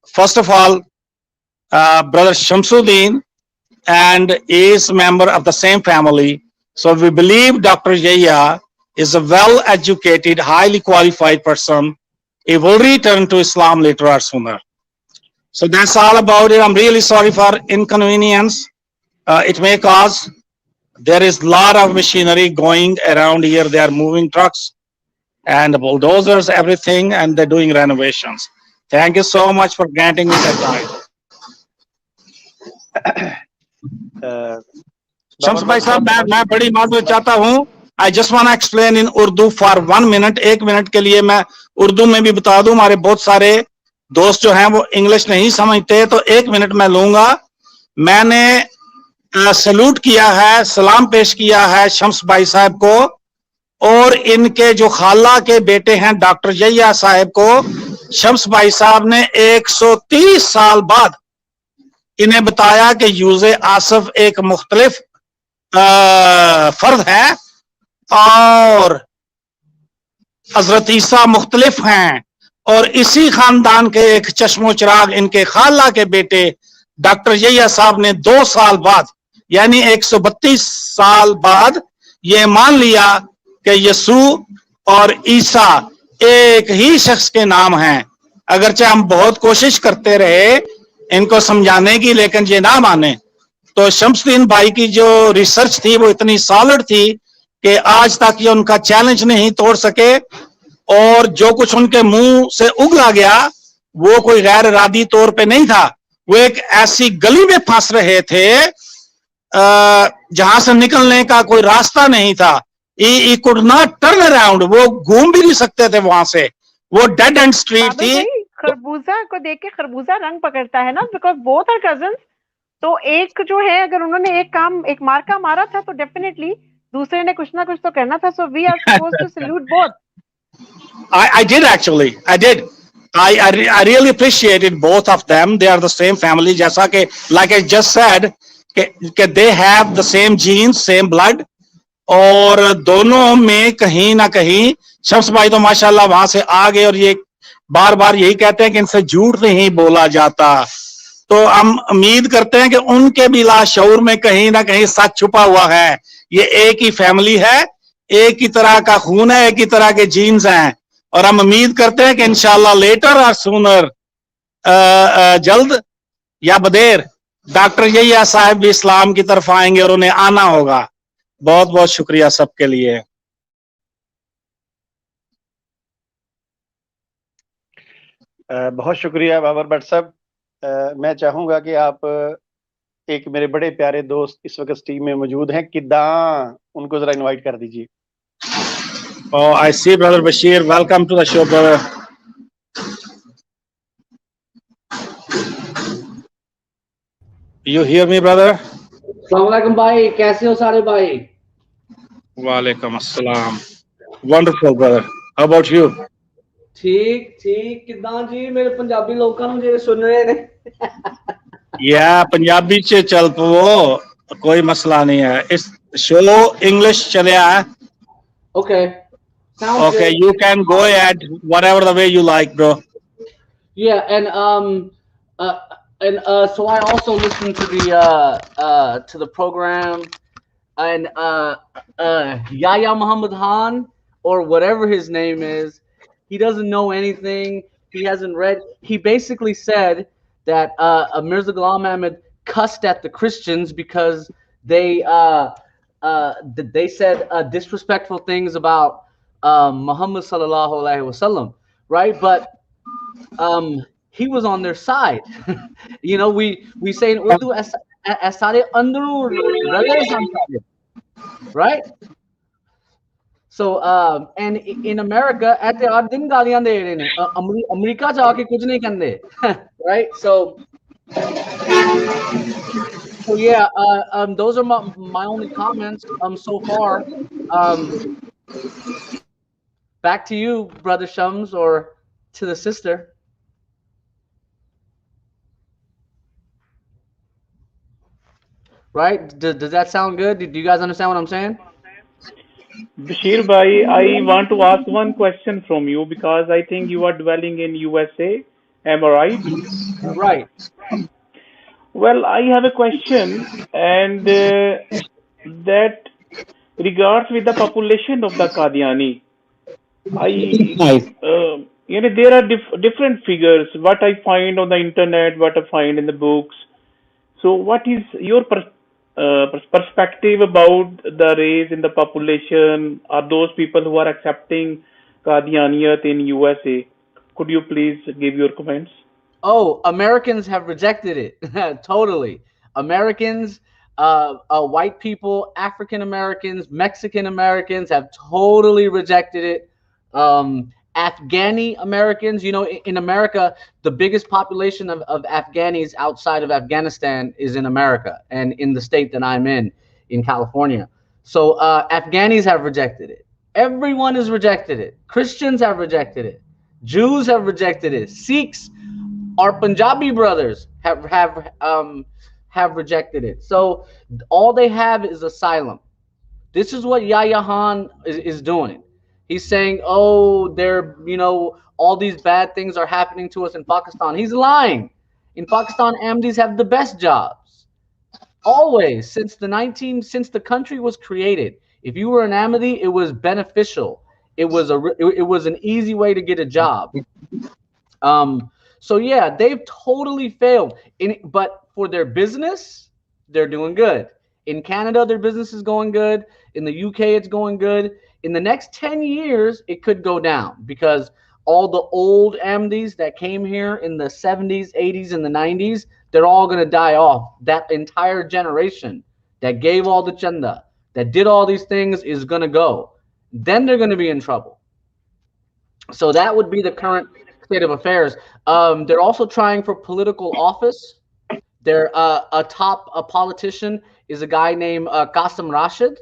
first of all, Brother Shamsuddin, and he is a member of the same family. So we believe Dr. Yahya is a well-educated, highly qualified person. He will return to Islam later or sooner. So that's all about it. I'm really sorry for inconvenience it may cause. There is a lot of machinery going around here. They are moving trucks and bulldozers, everything, and they're doing renovations. Thank you so much for granting me that time. Shams bhai sahab, मैं बड़ी माजरत चाहता हूँ. I just want to explain in Urdu for 1 minute. 1 minute के लिए मैं उर्दू में भी बता दूं. हमारे बहुत सारे दोस्त जो हैं वो इंग्लिश नहीं समझते, तो 1 मिनट मैं लूंगा. मैंने सैल्यूट किया है, सलाम पेश किया है शम्स भाई साहब को और इनके जो खाला के बेटे हैं डॉक्टर यह्या साहब को. शम्स भाई साहब ने 130 साल बाद इन्हें बताया कि यूज़े आसफ एक मुख्तलिफ फर्द है और हजरत ईसा मुख्तलिफ हैं, और इसी खानदान के एक चश्मो चिराग इनके खाला के बेटे डॉक्टर यह्या साहब ने 2 साल बाद यानी 132 साल बाद ये मान लिया कि यस्सू और ईसा एक ही शख्स के नाम हैं. अगरचे हम बहुत कोशिश करते रहे इनको समझाने की, लेकिन ये ना माने. तो शमसुद्दीन भाई की जो रिसर्च थी वो इतनी सॉलिड थी कि आज तक ये उनका चैलेंज नहीं तोड़ सके, और जो कुछ उनके मुंह से उगला गया वो कोई गैर इरादी तौर पे नहीं था, वो एक ऐसी गली में फंस रहे थे जहां से निकलने का कोई रास्ता नहीं था। He could not turn around, वो घूम भी नहीं सकते थे वहां से, वो डेड एंड स्ट्रीट बादल थी। भाई, खरबूजा को देख के खरबूजा रंग पकड़ता है ना, बिकॉज बोथ आर कजन्स। तो एक जो है, अगर उन्होंने एक मार्का मारा था तो डेफिनेटली दूसरे ने कुछ ना कुछ तो करना था। So we are supposed to salute both. I did actually. I did. I really appreciated both of them. They are the same family. जैसा कि like I just said कि they have the same genes, same blood. और दोनों में कहीं ना कहीं शम्स भाई तो माशाल्लाह वहां से आ गए, और ये बार बार यही कहते हैं कि इनसे झूठ नहीं बोला जाता। तो हम उम्मीद करते हैं कि उनके भी लाशऊर में कहीं ना कहीं सच छुपा हुआ है। ये एक ही फैमिली है, एक ही तरह का खून है, एक ही तरह के जीन्स हैं, और हम उम्मीद करते हैं कि इंशाल्लाह लेटर और सूनर, जल्द या बदेर, डॉक्टर यही साहब भी इस्लाम की तरफ आएंगे और उन्हें आना होगा। बहुत बहुत शुक्रिया सबके लिए। बहुत शुक्रिया बाबर भट्ट साहब। मैं चाहूंगा कि आप एक मेरे बड़े प्यारे दोस्त इस वक्त टीम में मौजूद हैं, किदा, उनको जरा इनवाइट कर दीजिए। Oh, I see brother Bashir. Welcome to the show, brother. You hear me, brother? अस्सलामुअलैकुम भाई, कैसे हो सारे भाई? Walaikum assalam. Wonderful, brother. How about you? ठीक ठीक, किदां जी मेरे पंजाबी लोकां ਨੂੰ ਜਿਹੜੇ ਸੁਣ ਰਹੇ ਨੇ? Yeah, पंजाबी च चल पवो, कोई मसला नहीं है। इस शो इंग्लिश चले आ। Okay. Sounds Okay, good. you can go ahead whatever the way you like, bro. Yeah, and so I also listened to the program, and Yahya Muhammad Khan, or whatever his name is, he doesn't know anything. He hasn't read. He basically said that Mirza Ghulam Ahmad cussed at the Christians because they said disrespectful things about Muhammad sallallahu alaihi wasallam, right? But he was on their side. You know, we say in Urdu, "Asare andru rale samsare," right? So and in America, at the din galiyan de rahe ne, America ja ke kuch nahi kande, right? So yeah, those are my only comments so far. Back to you, brother Shams, or to the sister. Right? Does that sound good? Do you guys understand what I'm saying? Bashir bhai, I want to ask one question from you, because I think you are dwelling in USA. Am I right? Right. Well, I have a question, and that regards with the population of the Kadiani. There are different figures, what I find on the internet, what I find in the books. So what is your perspective about the raise in the population? Are those people who are accepting Kadianiyat in USA? Could you please give your comments? Oh, Americans have rejected it. Totally. Americans, white people, African Americans, Mexican Americans have totally rejected it. Afghani Americans, you know, in America, the biggest population of Afghanis outside of Afghanistan is in America, and in the state that I'm in California. So Afghanis have rejected it. Everyone has rejected it. Christians have rejected it. Jews have rejected it. Sikhs, our Punjabi brothers, have rejected it. So all they have is asylum. This is what Yahya Khan is doing. He's saying, oh, all these bad things are happening to us in Pakistan. He's lying. In Pakistan, Ahmadis have the best jobs. Always, since the country was created, if you were an Ahmadi, it was beneficial. It was an easy way to get a job. So yeah, they've totally failed. But for their business, they're doing good. In Canada, their business is going good. In the UK, it's going good. In the next 10 years, it could go down because all the old Ahmadis that came here in the 70s, 80s, and the 90s, they're all going to die off. That entire generation that gave all the chanda, that did all these things is going to go. Then they're going to be in trouble. So that would be the current state of affairs. They're also trying for political office. They're a politician is a guy named Qasim Rashid.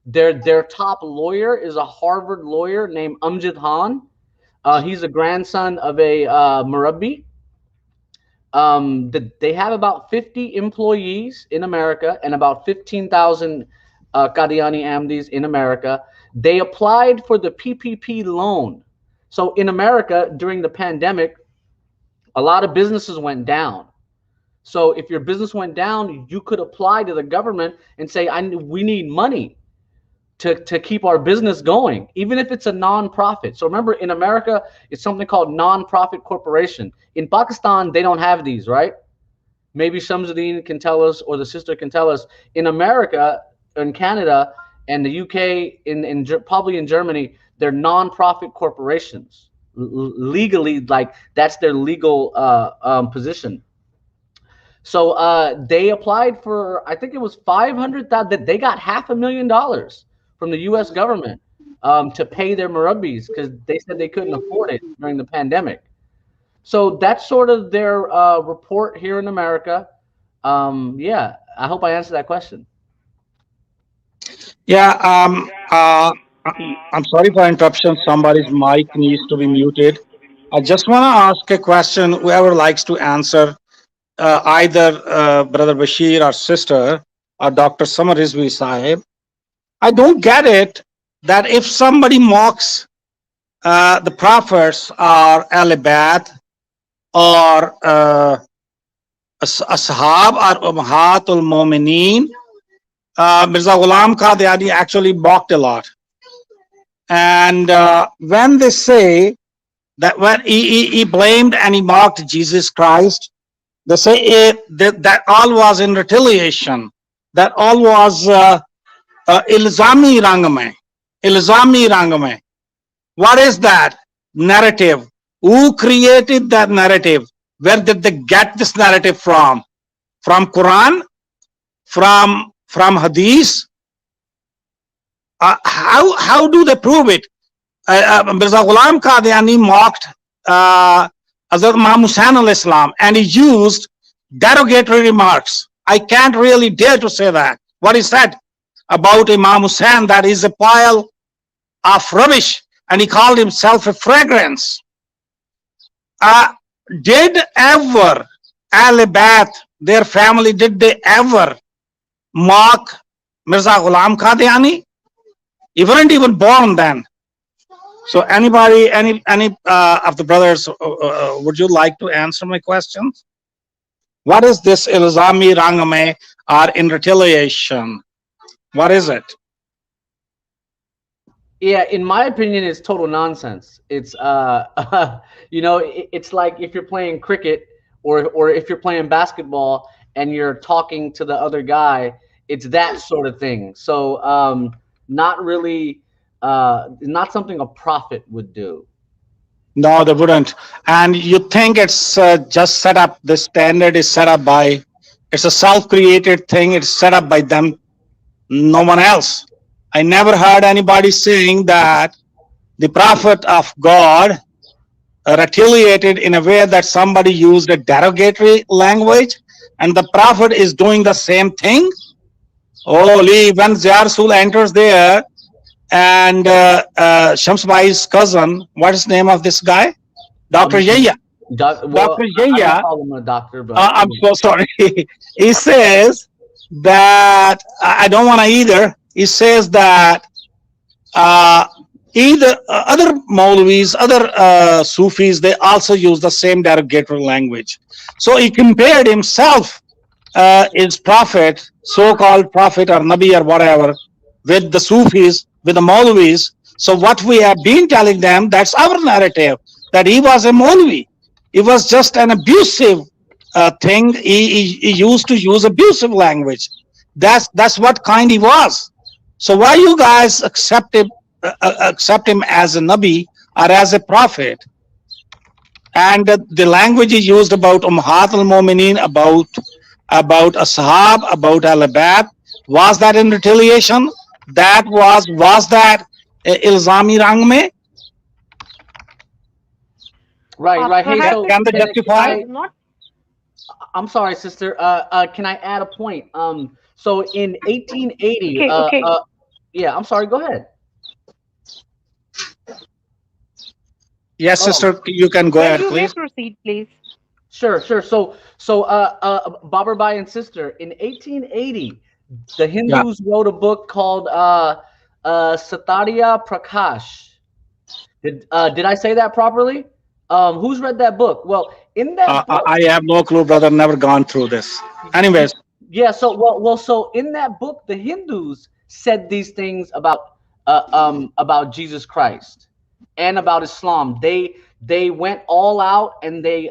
Their top lawyer is a Harvard lawyer named Amjad Khan. He's a grandson of a Murabbi. They have about 50 employees in America and about 15,000 Kadiani Ahmadis in America. They applied for the PPP loan. So in America, during the pandemic, a lot of businesses went down. So if your business went down, you could apply to the government and say, we need money to keep our business going, even if it's a non-profit. So remember, in America, it's something called non-profit corporation. In Pakistan, they don't have these, right? Maybe Shamsuddin can tell us, or the sister can tell us. In America, in Canada, and the UK, probably in Germany, they're non-profit corporations. Legally, like that's their legal position. So they applied for, I think it was $500,000. They got $500,000 from the U.S. government to pay their Murabbis because they said they couldn't afford it during the pandemic. So that's sort of their report here in America. Yeah, I hope I answered that question. Yeah, I'm sorry for interruption. Somebody's mic needs to be muted. I just want to ask a question. Whoever likes to answer, either Brother Bashir or sister or Dr. Samar Rizvi Sahib. I don't get it that if somebody mocks the prophets or Al-Bait or Ashab or Ummahatul Mu'mineen, Mirza Ghulam Kadiani actually mocked a lot. And when they say that when he blamed and he mocked Jesus Christ, they say that all was in retaliation. That all was ilzami rang mein. Ilzami rang mein. What is that narrative? Who created that narrative? Where did they get this narrative from? From Quran? From Hadith? How do they prove it? Mirza Ghulam Kadiani mocked Hazrat Imam Hussain al-Islam, and he used derogatory remarks. I can't really dare to say that. What he said about Imam Hussain, that is a pile of rubbish, and he called himself a fragrance. Did ever Al-Bait, their family, did they ever mock Mirza Ghulam Kadiani? He wasn't even born then. So anybody, any of the brothers, would you like to answer my questions? What is this ilzami rangame or in retaliation? What is it? Yeah, in my opinion, it's total nonsense. It's you know, it's like if you're playing cricket or if you're playing basketball and you're talking to the other guy, it's that sort of thing. So not really, not something a prophet would do. No, they wouldn't. And you think it's just set up, the standard is set up by, it's a self-created thing, it's set up by them, no one else. I never heard anybody saying that the prophet of God retaliated in a way that somebody used a derogatory language, and the prophet is doing the same thing. Holy, when Ziyar Rasul enters there, and Shamsbai's cousin, what is the name of this guy? Dr. Yahya. Dr. Yahya. I call him a doctor, but I'm so sorry. He says that, I don't want to either. He says that either other Maulvis, other Sufis, they also use the same derogatory language. So he compared himself, his prophet, so-called prophet or Nabi or whatever, with the Sufis, with the Maulvis. So what we have been telling them, that's our narrative, that he was a Maulvi. He was just an abusive thing. He used to use abusive language. That's what kind he was. So why you guys accept him as a nabi or as a prophet? And the language he used about Ummahat al-Mu'mineen, about Ashab, about Al-Abad, was that in retaliation? Was that ilzami rang mein? Right. Hey, Perhaps so Can they justify? it's not. I'm sorry, sister. Can I add a point? So in 1880, Okay. yeah, I'm sorry. Go ahead. Yes, sister, you can go ahead, You may please. proceed, please. Sure. So, Babar Bhai and sister, in 1880, the Hindus wrote a book called Satariya Prakash. Did I say that properly? Who's read that book? Well, in that book, I have no clue, brother. Never gone through this. Anyways, yeah. So in that book, the Hindus said these things about Jesus Christ and about Islam. They went all out and they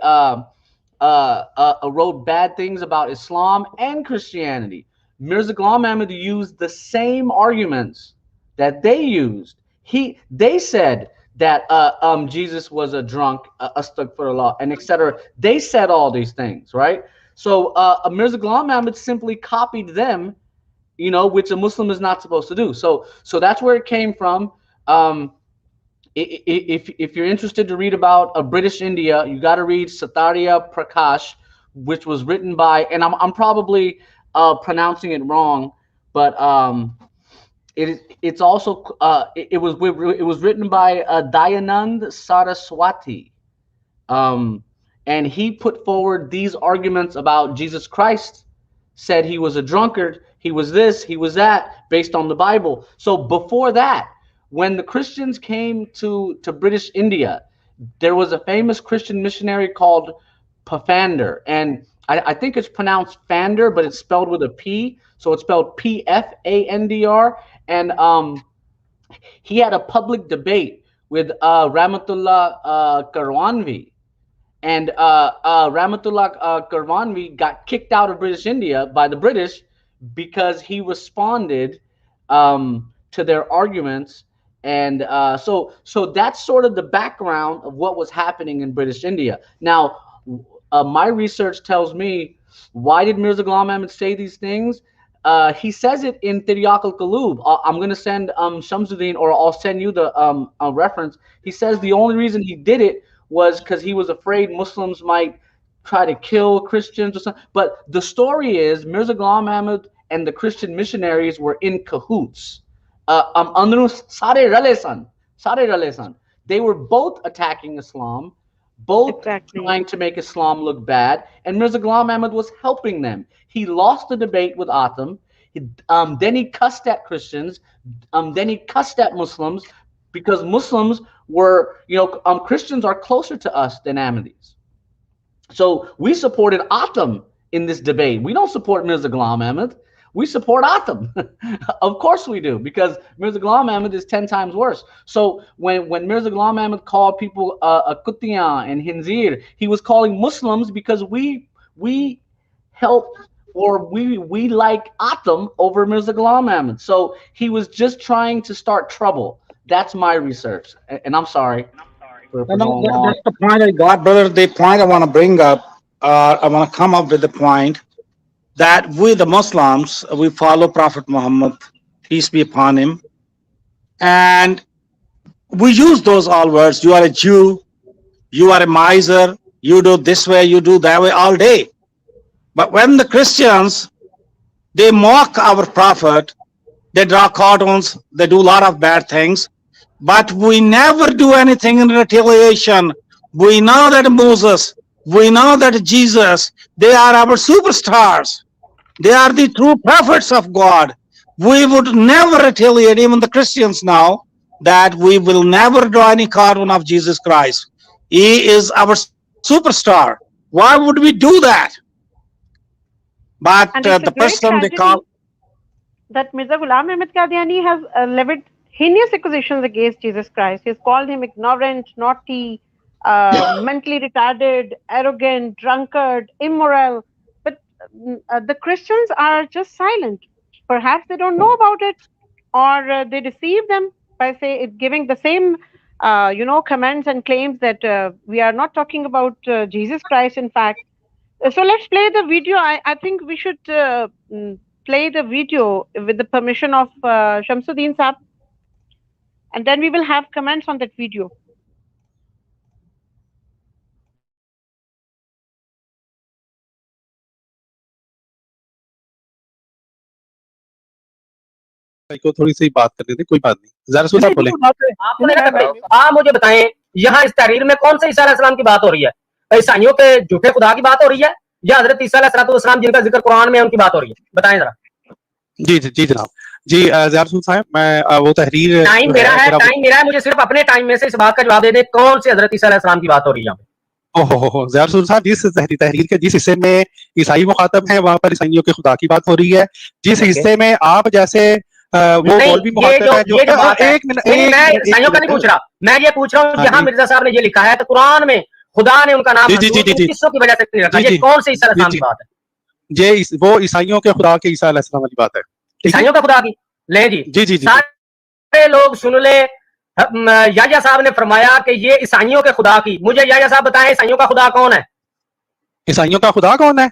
wrote bad things about Islam and Christianity. Mirza Ghulam Ahmad used the same arguments that they used. They said that Jesus was a drunk, astaghfirullah, and etc. They said all these things, right? So Mirza Ghulam Ahmad simply copied them, which a Muslim is not supposed to do. So that's where it came from. If you're interested to read about British India, you got to read Satariya Prakash, which was written by, and I'm probably pronouncing it wrong, but it's also it was written by Dayanand Saraswati, and he put forward these arguments about Jesus Christ, said he was a drunkard, he was this, he was that, based on the Bible. So before that, when the Christians came to British India, there was a famous Christian missionary called Pafander, and I think it's pronounced Fander, but it's spelled with a P, so it's spelled Pfandr. And he had a public debate with Rahmatullah Karwanvi, and Rahmatullah Karwanvi got kicked out of British India by the British because he responded to their arguments. And so that's sort of the background of what was happening in British India. Now, my research tells me, why did Mirza Ghulam Ahmad say these things? He says it in Tiryaq al-Qulub. I'm going to send Shamsuddin, or I'll send you the reference. He says the only reason he did it was because he was afraid Muslims might try to kill Christians or something. But the story is Mirza Ghulam Ahmad and the Christian missionaries were in cahoots. They were both attacking Islam, both trying to make Islam look bad, and Mirza Ghulam Ahmad was helping them. He lost the debate with Atam. Then he cussed at Christians. Then he cussed at Muslims, because Muslims were, Christians are closer to us than Ahmadis. So we supported Atam in this debate. We don't support Mirza Ghulam Ahmad. We support Atam. Of course we do, because Mirza Ghulam Ahmad is 10 times worse. So when Mirza Ghulam Ahmad called people Kutiyan and Hinzir, he was calling Muslims because we help, or we like Atam over Mirza Ghulam Ahmad. So he was just trying to start trouble. That's my research. And I'm sorry. That's the point I got, brother. The point I want to bring up, I want to come up with the point that we, the Muslims, we follow Prophet Muhammad, peace be upon him, and we use those all words. You are a Jew, you are a miser, you do this way, you do that way all day. But when the Christians, they mock our Prophet, they draw cartoons, they do a lot of bad things, but we never do anything in retaliation. We know that Moses, we know that Jesus, they are our superstars. They are the true prophets of God. We would never retaliate, even the Christians now, that we will never draw any cartoon of Jesus Christ. He is our superstar. Why would we do that? But the person they call... that Mirza Ghulam Ahmad Kadiani has levied heinous accusations against Jesus Christ. He has called him ignorant, naughty, mentally retarded, arrogant, drunkard, immoral. But the Christians are just silent. Perhaps they don't know about it, or they deceive them by giving the same comments and claims that we are not talking about Jesus Christ, in fact. So let's play the video. I think we should play the video with the permission of Shamsuddin Saab, and then we will have comments on that video. को थोड़ी सी बात करनी थी, कोई बात नहीं। ज़रा रसूल साहब बोलें। आप मुझे बताएं, यहाँ इस तहरीर में कौन से ईसा अलैहिस्सलाम की बात हो रही है? ईसाइयों के झूठे खुदा की बात हो रही है या हजरत ईसा अलैहिस्सलाम जिनका जिक्र कुरान में उनकी बात हो रही है? बताएं जरा। जी जी जी जनाब। जी ज़रा रसूल साहब, मैं वो तहरीर टाइम मेरा है, मुझे सिर्फ अपने टाइम में से इस बात का जवाब दे दें, कौन से हजरत ईसा अलैहिस्सलाम की बात हो रही है? ओहो ज़रा रसूल साहब, जिस तहरीर के जिस हिस्से में ईसाई मुखातब हैं वहाँ पर ईसाइयों के खुदा की बात हो रही है। जिस हिस्से में आप जैसे वो मौलवी मुखातब है जो एक मिनट, मैं ईसाइयों का नहीं पूछ रहा, मैं ये पूछ रहा हूँ, यहाँ मिर्जा साहब ने ये लिखा है तो कुरान में खुदा ने उनका नाम किसों की वजह से नहीं रखा? ये कौन से ईसा अलैहिस्सलाम की बात है? ये वो ईसाइयों के खुदा के ईसा अलैहिस्सलाम वाली बात है। ईसाइयों का खुदा की ले जी जी जी सारे लोग सुन ले। याह्या साहब ने फरमाया कि ये ईसाइयों के खुदा की। मुझे याह्या साहब बताएं, ईसाइयों का खुदा कौन है? ईसाइयों का खुदा कौन है?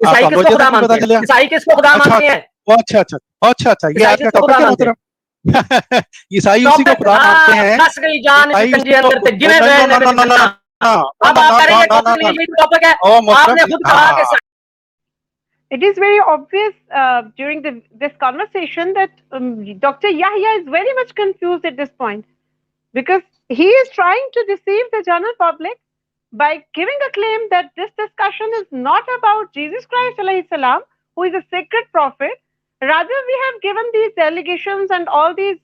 ईसाई किसको खुदा मानते हैं? ईसाई किसको खुदा मानते हैं? अच्छा अच्छा अच्छा अच्छा, ये आज का टॉपिक है मुहतरम। ईसाई उसी को खुदा मानते हैं। फंस गई जान इस कंजे अंदर से, गिने बहन ने अब आप करेंगे टॉपिक है, आपने खुद कहा कि it is very obvious during this conversation that Dr. Yahya is very much confused at this point, because he is trying to deceive the general public by giving a claim that this discussion is not about Jesus Christ alayhi salam, who is a sacred prophet. Rather, we have given these allegations and all these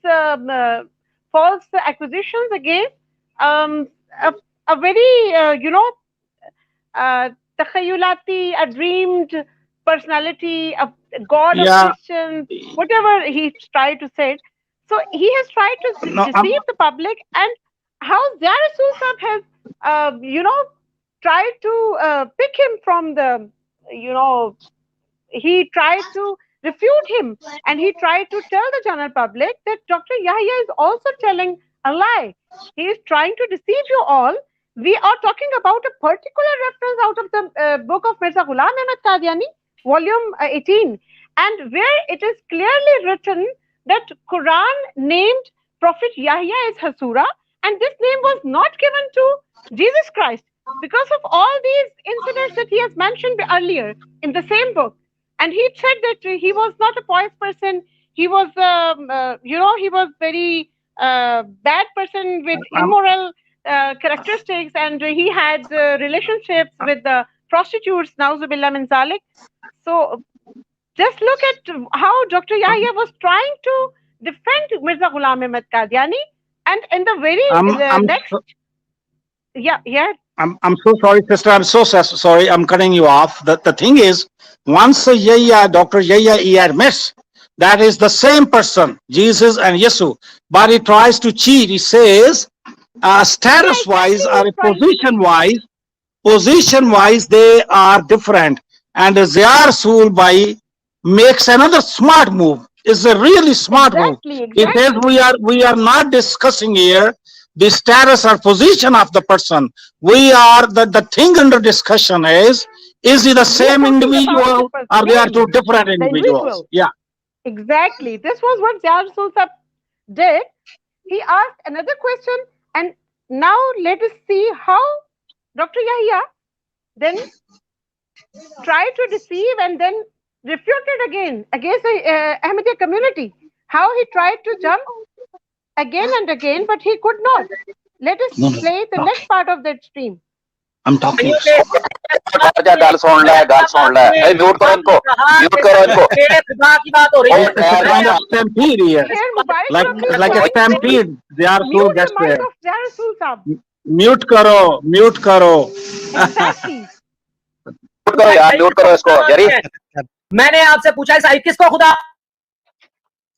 false accusations against a very takhayulati, a dreamed personality, a god of Christians, whatever he tried to say. So he has tried to deceive the public, and how Rasul Sahab has tried to pick him from the he tried to refute him, and he tried to tell the general public that Dr. Yahya is also telling a lie. He is trying to deceive you all. We are talking about a particular reference out of the book of Mirza Ghulam Ahmad Kadiani, volume 18, and where it is clearly written that Quran named Prophet Yahya as Hasura, and this name was not given to Jesus Christ because of all these incidents that he has mentioned earlier in the same book. And he said that he was not a pious person. He was, he was very bad person with immoral characteristics, and he had relationships with the prostitutes. Nauzubillah min zalik. So just look at how Dr. Yahya was trying to defend Mirza Ghulam Ahmad Kadiani, and in the very next, I'm so sorry, sister. I'm so sorry. I'm cutting you off. The thing is, once Dr. Yahya he admits that is the same person, Jesus and Yeswع, but he tries to cheat. He says, status-wise or position-wise, they are different. And Ziyar Rasul makes another smart move. It's a really smart move. He says we are not discussing here the status or position of the person. We are the thing under discussion is he the same individual or they are two different individuals? Yeah. Exactly. This was what Ziyar Rasul did. He asked another question, and now let us see how Dr. Yahya then tried to deceive and then refuted again against the Ahmadiyya community. How he tried to jump again and again, but he could not. Let us play the next part of that stream. I'm talking. गल सुन ले mute करो इनको stampede here. Like a stampede. They are so desperate. Mute karo. Exactly. Mute करो यार, mute करो इसको। मैंने आपसे पूछा ईसाई किसको खुदा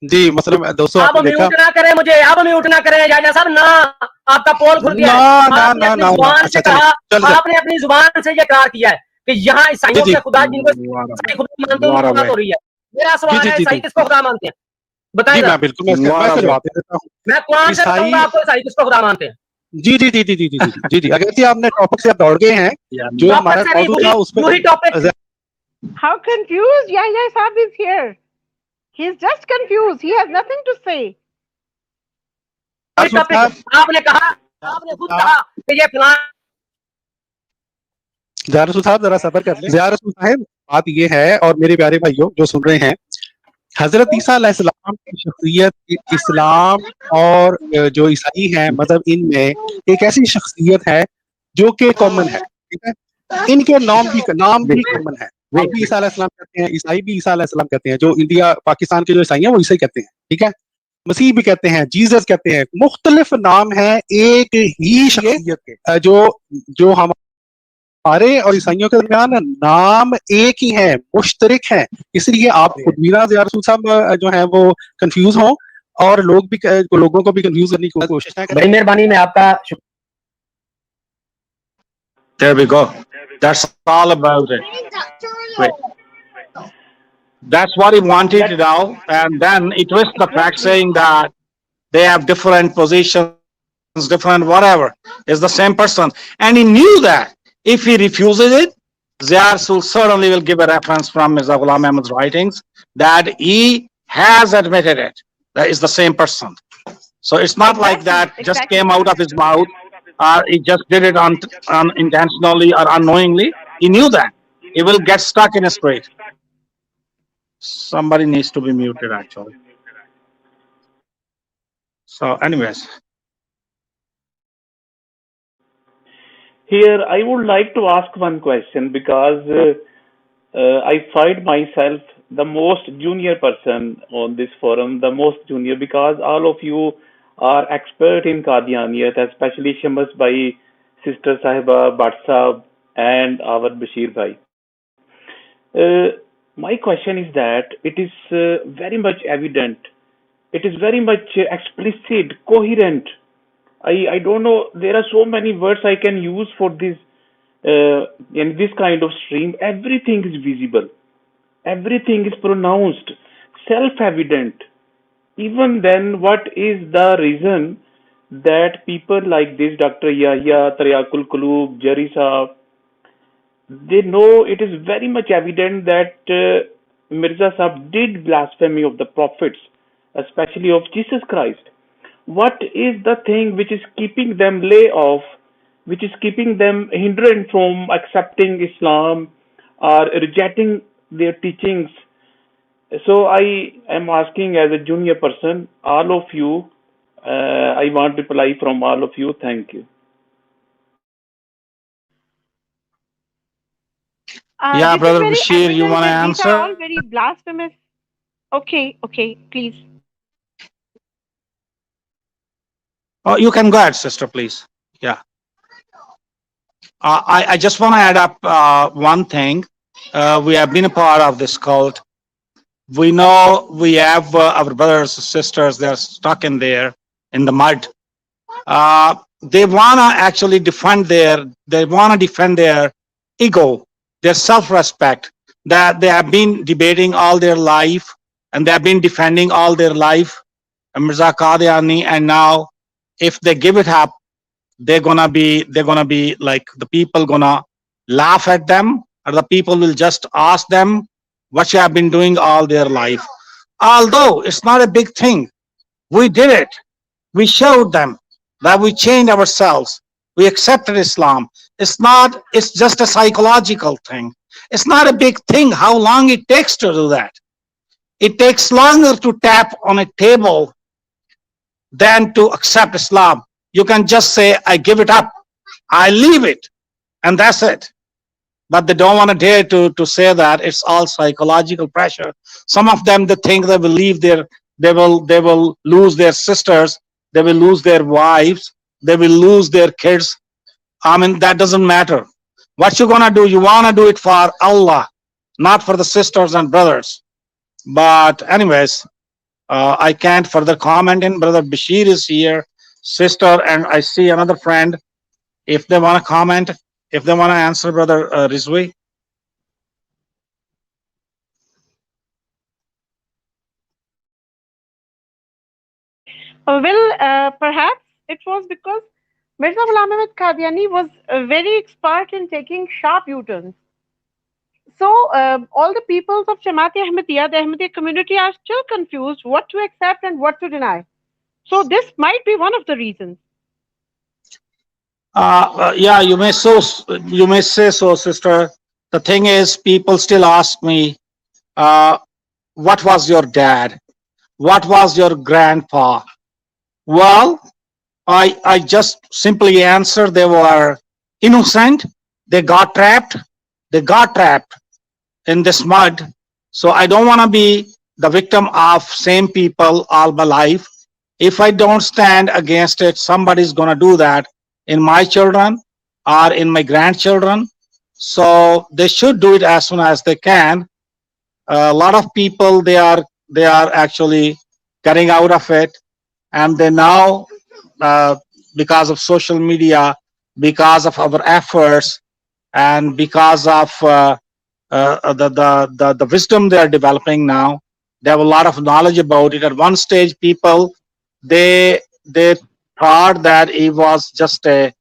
جی مثلا دوستوں آپ آپ نے دیکھا میوٹ نہ کریں مجھے، آپ میوٹ نہ کریں جاجا صاحب، نہ آپ کا پول کھل گیا ہے، آپ نے اپنی زبان سے کہا، آپ نے اپنی زبان سے یہ اقرار کیا ہے کہ یہاں عیسائیوں کے خدا جن کو عیسائی خدا مانتے ہیں ان کی بات ہو رہی ہے. میرا سوال ہے عیسائی کس کو خدا مانتے ہیں؟ بتائیں جی ذرا. میں بالکل میں اس کا جواب دے دیتا ہوں. میں قرآن سے بتاؤں گا آپ کو عیسائی کس کو خدا مانتے ہیں. جی جی جی جی جی جی جی جی جی اگر آپ نے ٹاپک سے دوڑ گئے ہیں جو ہمارا ٹاپک سے موضوع تھا اس وہی topic. How confused Yahya Sahib is here. He is just confused. He has nothing to say. آپ نے کہا، آپ نے خود کہا کہ یہ فلان. ضیاء رسول صاحب ذرا صبر کر لیں. ضیاء رسول صاحب بات یہ ہے، اور میرے پیارے بھائیوں جو سن رہے ہیں، حضرت عیسیٰ علیہ السلام کی شخصیت اسلام اور جو عیسائی ہیں مطلب ان میں ایک ایسی شخصیت ہے جو کہ کامن ہے. ٹھیک ہے، ان کے نام بھی کامن ہے. آپ بھی عیسیٰ علیہ السلام کہتے ہیں، عیسائی بھی عیسیٰ علیہ السلام کہتے ہیں. جو انڈیا پاکستان کے جو عیسائی ہیں وہ عیسائی کہتے ہیں. ٹھیک ہے، مسیح بھی کہتے ہیں، جیزس کہتے ہیں. مختلف نام ہیں ایک ہی شخصیت کے. جو ہمارے اور عیسائیوں کے درمیان نام ایک ہی ہے، مشترک ہے. اس لیے آپ خود بھی ضیاء رسول صاحب جو ہیں وہ کنفیوز ہوں اور لوگوں کو بھی کنفیوز کرنے کی کوشش نہ کریں. بڑی مہربانی، میں آپ کا There we go. That's all about it. Wait. That's what he wanted to know, and then he twists the fact saying that they have different positions, different whatever. It's the same person, and he knew that if he refuses it, Ziyar certainly will give a reference from Mirza Ghulam Ahmad's writings that he has admitted it. That is the same person. So it's not like that just came out of his mouth, or he just did it unintentionally or unknowingly. He knew that. He will get stuck in a strait. Somebody needs to be muted, actually. So, anyways. Here, I would like to ask one question because I find myself the most junior person on this forum, the most junior, because all of you are expert in Kadianiyat, especially Shams Bhai, Sister Sahiba, Bhatt Sahab, and our Bashir Bhai. My question is that it is very much evident, it is very much explicit, coherent. I don't know, there are so many words I can use for this in this kind of stream. Everything is visible, everything is pronounced, self-evident. Even then, what is the reason that people like this, Dr. Yahya, Taryakul Qulub, Jari Sahab, they know it is very much evident that Mirza Sahab did blasphemy of the prophets, especially of Jesus Christ. What is the thing which is keeping them lay off, which is keeping them hindering from accepting Islam or rejecting their teachings? So I am asking as a junior person, all of you, I want reply from all of you. Thank you. Yeah, Brother Bashir, you want to answer? These are all very blasphemous. Okay, please. Oh, you can go ahead, sister, please. Yeah. I just want to add up one thing. We have been a part of this cult. We know we have our brothers and sisters, they're stuck in there in the mud. They want to actually defend their ego, their self-respect, that they have been debating all their life and they have been defending all their life, Mirza Kadiani, and now if they give it up, they're gonna be like, the people gonna laugh at them, or the people will just ask them what you have been doing all their life. Although it's not a big thing, we did it. We showed them that we changed ourselves. We accepted Islam. It's just a psychological thing. It's not a big thing how long it takes to do that. It takes longer to tap on a table than to accept Islam. You can just say, I give it up, I leave it, and that's it. But they don't want to dare to say that. It's all psychological pressure. Some of them, they think they will leave they will lose their sisters, they will lose their wives, they will lose their kids. I mean, that doesn't matter. What you're gonna do, you wanna do it for Allah, not for the sisters and brothers. But anyways, I can't further comment in. Brother Bashir is here, sister, and I see another friend. If they want to comment, if they want to answer, Brother Rizwi. Perhaps it was because Mirza Ghulam Ahmad Kadiani was very expert in taking sharp U-turns. So all the peoples of Jamaat Ahmadiyya, the Ahmadiyya community, are still confused what to accept and what to deny. So this might be one of the reasons. Yeah, you may say so, sister. The thing is, people still ask me, what was your dad? What was your grandpa? Well, I just simply answer they were innocent. They got trapped in this mud. So I don't want to be the victim of same people all my life. If I don't stand against it, somebody's going to do that in my children or in my grandchildren. So they should do it as soon as they can. A lot of people, they are actually getting out of it, and they now, because of social media, because of our efforts, and because of the wisdom they are developing now, they have a lot of knowledge about it. At one stage, people, they thought that he was just a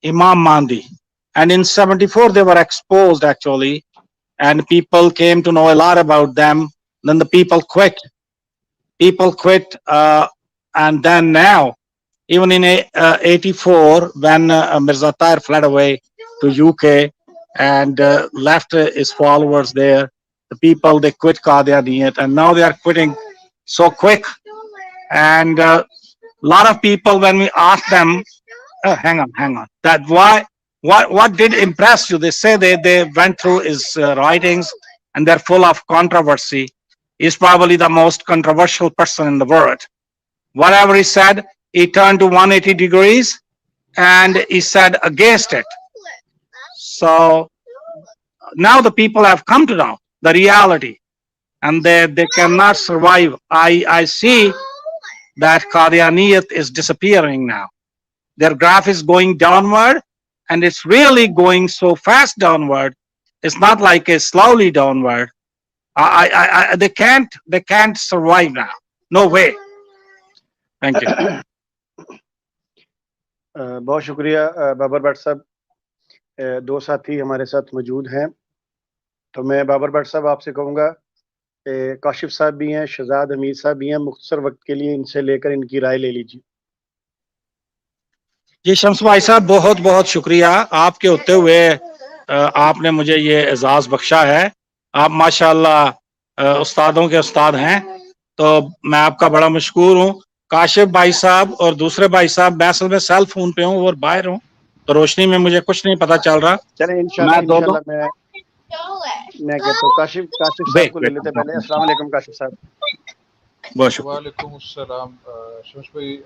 Imam Mahdi, and in 74 they were exposed actually, and people came to know a lot about them. Then the people quit, and then now, even in 84, when Mirza Tahir fled away to UK and left his followers there, the people, they quit Qadianiyat, and now they are quitting so quick. And a lot of people, when we ask them, hang on, that what did impress you? They say they went through his writings, and they're full of controversy. He's probably the most controversial person in the world. Whatever he said, he turned to 180 degrees and he said against it. So now the people have come to know the reality, and they cannot survive. I see that Qadianiyat is disappearing now. Their graph is going downward, and it's really going so fast downward. It's not like a slowly downward. They can't survive now. No way. Thank you. بہت شکریہ Babar but صاحب. دو ساتھی ہمارے ساتھ موجود ہیں, تو میں بابر بٹ صاحب آپ سے کہوں گا, کاشف صاحب بھی ہیں, شہزاد حمید صاحب بھی ہیں, مختصر وقت کے لیے ان سے لے کر ان کی رائے لے لیجیے. جی شمس بھائی صاحب, بہت بہت شکریہ. آپ کے ہوتے ہوئے آپ نے مجھے یہ اعزاز بخشا ہے. آپ ماشاءاللہ استادوں کے استاد ہیں, تو میں آپ کا بڑا مشکور ہوں. کاشف بھائی صاحب اور دوسرے بھائی صاحب, میں اصل میں سیل فون پہ ہوں اور باہر ہوں, تو روشنی میں مجھے کچھ نہیں پتا چل رہا. چلیں انشاءاللہ میں کہتا ہوں کاشف صاحب کو لے لیتے پہلے. السلام علیکم کاشف صاحب. بہت شکریہ. وعلیکم السلام. شمس بھائی,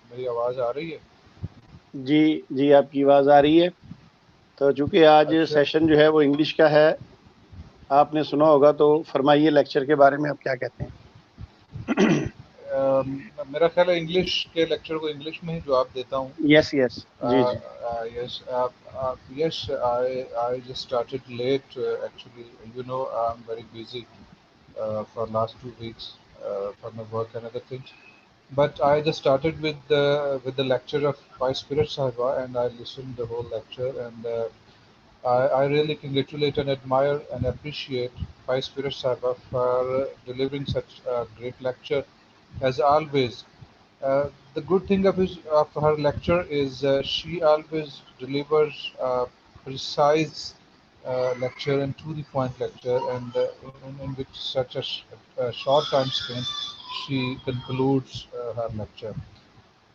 میری آواز آ رہی ہے؟ جی آپ کی آواز آ رہی ہے. تو چونکہ آج سیشن جو ہے وہ انگلش کا ہے, آپ نے سنا ہوگا, تو فرمائیے لیکچر کے بارے میں آپ کیا کہتے ہیں. میرا خیال ہے انگلش کے لیکچر کو انگلش میں ہی جواب دیتا ہوں. یس جی Yes, I just started late actually. I'm very busy for last 2 weeks for my work and other things. But I just started with the lecture of Vice Spirit Sahiba, and I listened the whole lecture, and I really congratulate and admire and appreciate Vice Spirit Sahiba for delivering such a great lecture as always. The good thing of her lecture is she always delivers precise lecture and to the point lecture, and in which such a short time span she concludes her lecture.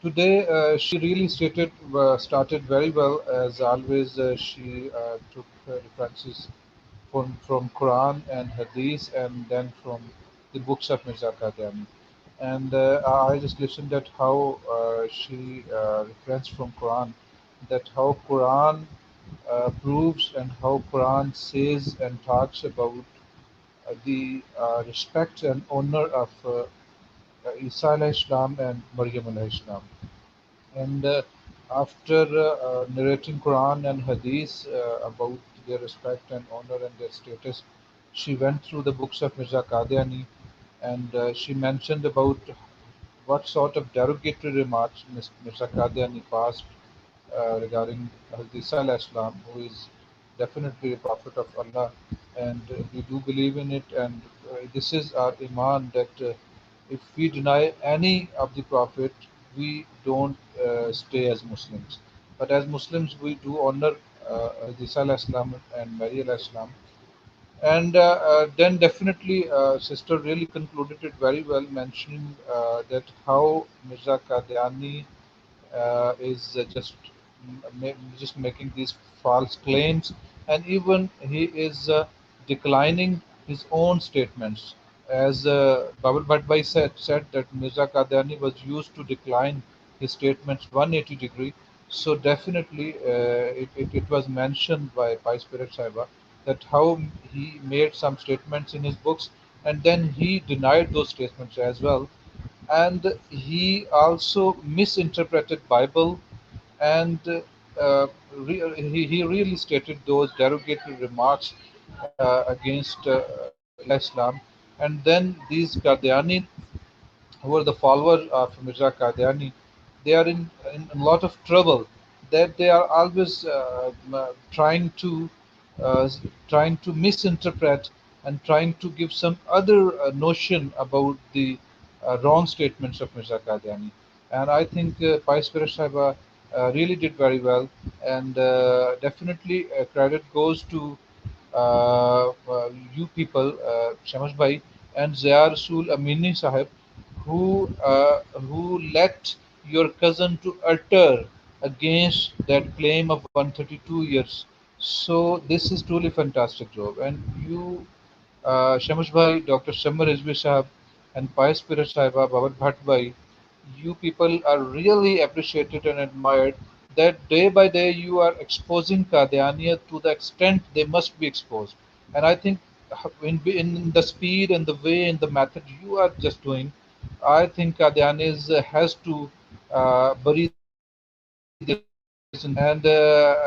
Today she really started very well. As always, she took references from Quran and Hadith, and then from the books of Mirza Kadiani. And I just listened at how she referenced from Quran, that how Quran proves and how Quran says and talks about the respect and honor of Isa alayhi salam and Maryam alayhi salam. And after narrating Quran and Hadith about their respect and honor and their status, she went through the books of Mirza Kadiani, and she mentioned about what sort of derogatory remarks Mirza Kadiani passed regarding Hazrat Isa alayhi salam, who is definitely a prophet of Allah, and we do believe in it. And this is our iman that if we deny any of the prophet, we don't stay as Muslims. But as Muslims, we do honor Hazrat Isa alayhi salam and Mary alayhi salam. And then definitely, sister really concluded it very well, mentioning that how Mirza Qadiani is just making these false claims, and even he is declining his own statements. As Babul Bhatbhai said that Mirza Qadiani was used to decline his statements 180 degree. So definitely, it was mentioned by Pai Spirit Saiba that how he made some statements in his books, and then he denied those statements as well, and he also misinterpreted Bible, and he really stated those derogatory remarks against Islam. And then these Qadiani, who are the followers of Mirza Qadiani, they are in a lot of trouble. That they are always uh, trying to misinterpret and trying to give some other notion about the wrong statements of Mirza Qadiani. And I think Pai Spirit Sahaba really did very well, and definitely credit goes to you people, Shamash Bhai and Zia Rasul Amini Sahib, who let your cousin to utter against that claim of 132 years. So this is truly fantastic job, and you, Shamash Bhai, Dr. Shamar Rizvi Sahib, and Pai Spirit Sahiba, Babar Bhatt Bhai, you people are really appreciated and admired, that day by day you are exposing Qadianiyat to the extent they must be exposed. And I think in the speed and the way and the method you are just doing, I think Qadianis has to bury their sins in this. And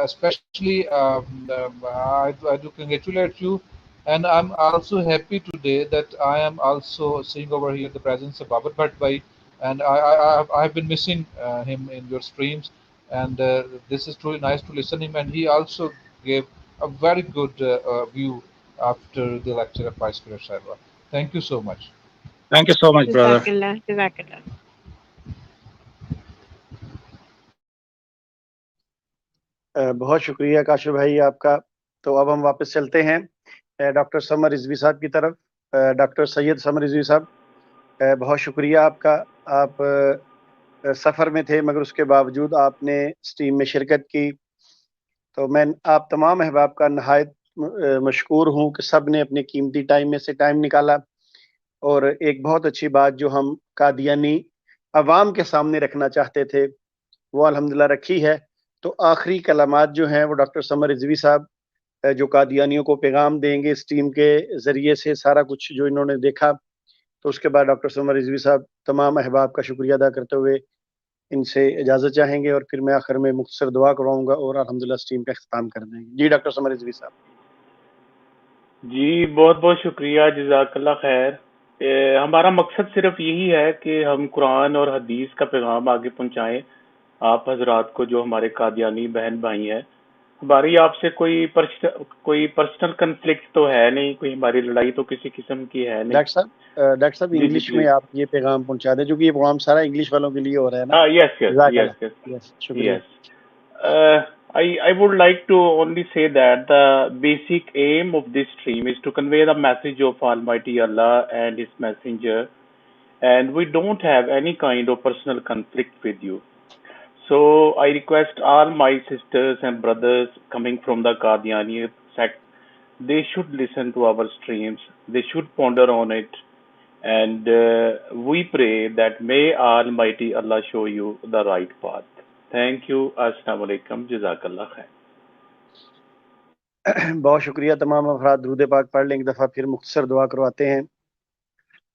especially, I do congratulate you. And I'm also happy today that I am also seeing over here the presence of Babar Bhatt Bhai, and I've been missing him in your streams, and this is truly nice to listen him. And he also gave a very good view after the lecture of Vice Spirit Saiba. Thank you so much. Thank you so much, brother. Jazakallah, jazakallah. बहुत शुक्रिया काशिफ भाई आपका। तो अब हम वापस चलते हैं डॉक्टर समर रिजवी साहब की तरफ। डॉक्टर सैयद समर रिजवी साहब, बहुत शुक्रिया आपका। आप सफ़र में थे मगर उसके बावजूद आपने स्ट्रीम में शिरकत की, तो मैं आप तमाम अहबाब का नहायत मशकूर हूँ कि सब ने अपने कीमती टाइम में से टाइम निकाला और एक बहुत अच्छी बात जो हम कादियानी अवाम के सामने रखना चाहते थे वो अल्हम्दुलिल्लाह रखी है। तो आखिरी कलामात जो हैं वो डॉक्टर समर रिजवी साहब जो कादियानियों को पैगाम देंगे इस टीम के ज़रिए से, सारा कुछ जो इन्होंने देखा। तो उसके बाद डॉक्टर समर रिजवी साहब तमाम अहबाब का शुक्रिया अदा करते हुए इनसे इजाज़त चाहेंगे और फिर मैं आखिर में मुख्तसर दुआ करवाऊंगा और अल्हम्दुलिल्लाह स्ट्रीम का इख्तिताम कर देंगे। जी डॉक्टर समर रिजवी साहब। जी बहुत बहुत शुक्रिया, जज़ाकल्लाह खैर। हमारा मकसद सिर्फ यही है कि हम कुरान और हदीस का पैगाम आगे पहुंचाएं आप हजरात को, जो हमारे कादियानी बहन भाई हैं। हमारी आपसे कोई पर्सनल कन्फ्लिक्ट तो है नहीं, कोई हमारी लड़ाई तो किसी किस्म की है नहीं। डॉक्टर साहब इंग्लिश में आप ये पैगाम पहुंचा दें, जो कि ये प्रोग्राम सारा इंग्लिश वालों के लिए हो रहा है ना। Yes, शुक्रिया। I would like to only say that the basic aim of this stream is to convey the message of Almighty Allah and His Messenger, and we don't have any kind of personal conflict with you. So I request all my sisters and brothers coming from the Qadiani sect, they should listen to our streams, they should ponder on it, and we pray that may Almighty Allah show you the right path. Thank you. Assalamu alaikum. Jazakallah khair. बहुत शुक्रिया। तमाम अफराद दुरूद पाक पढ़ लें, एक दफ़ा फिर मुख्तसर दुआ करवाते हैं।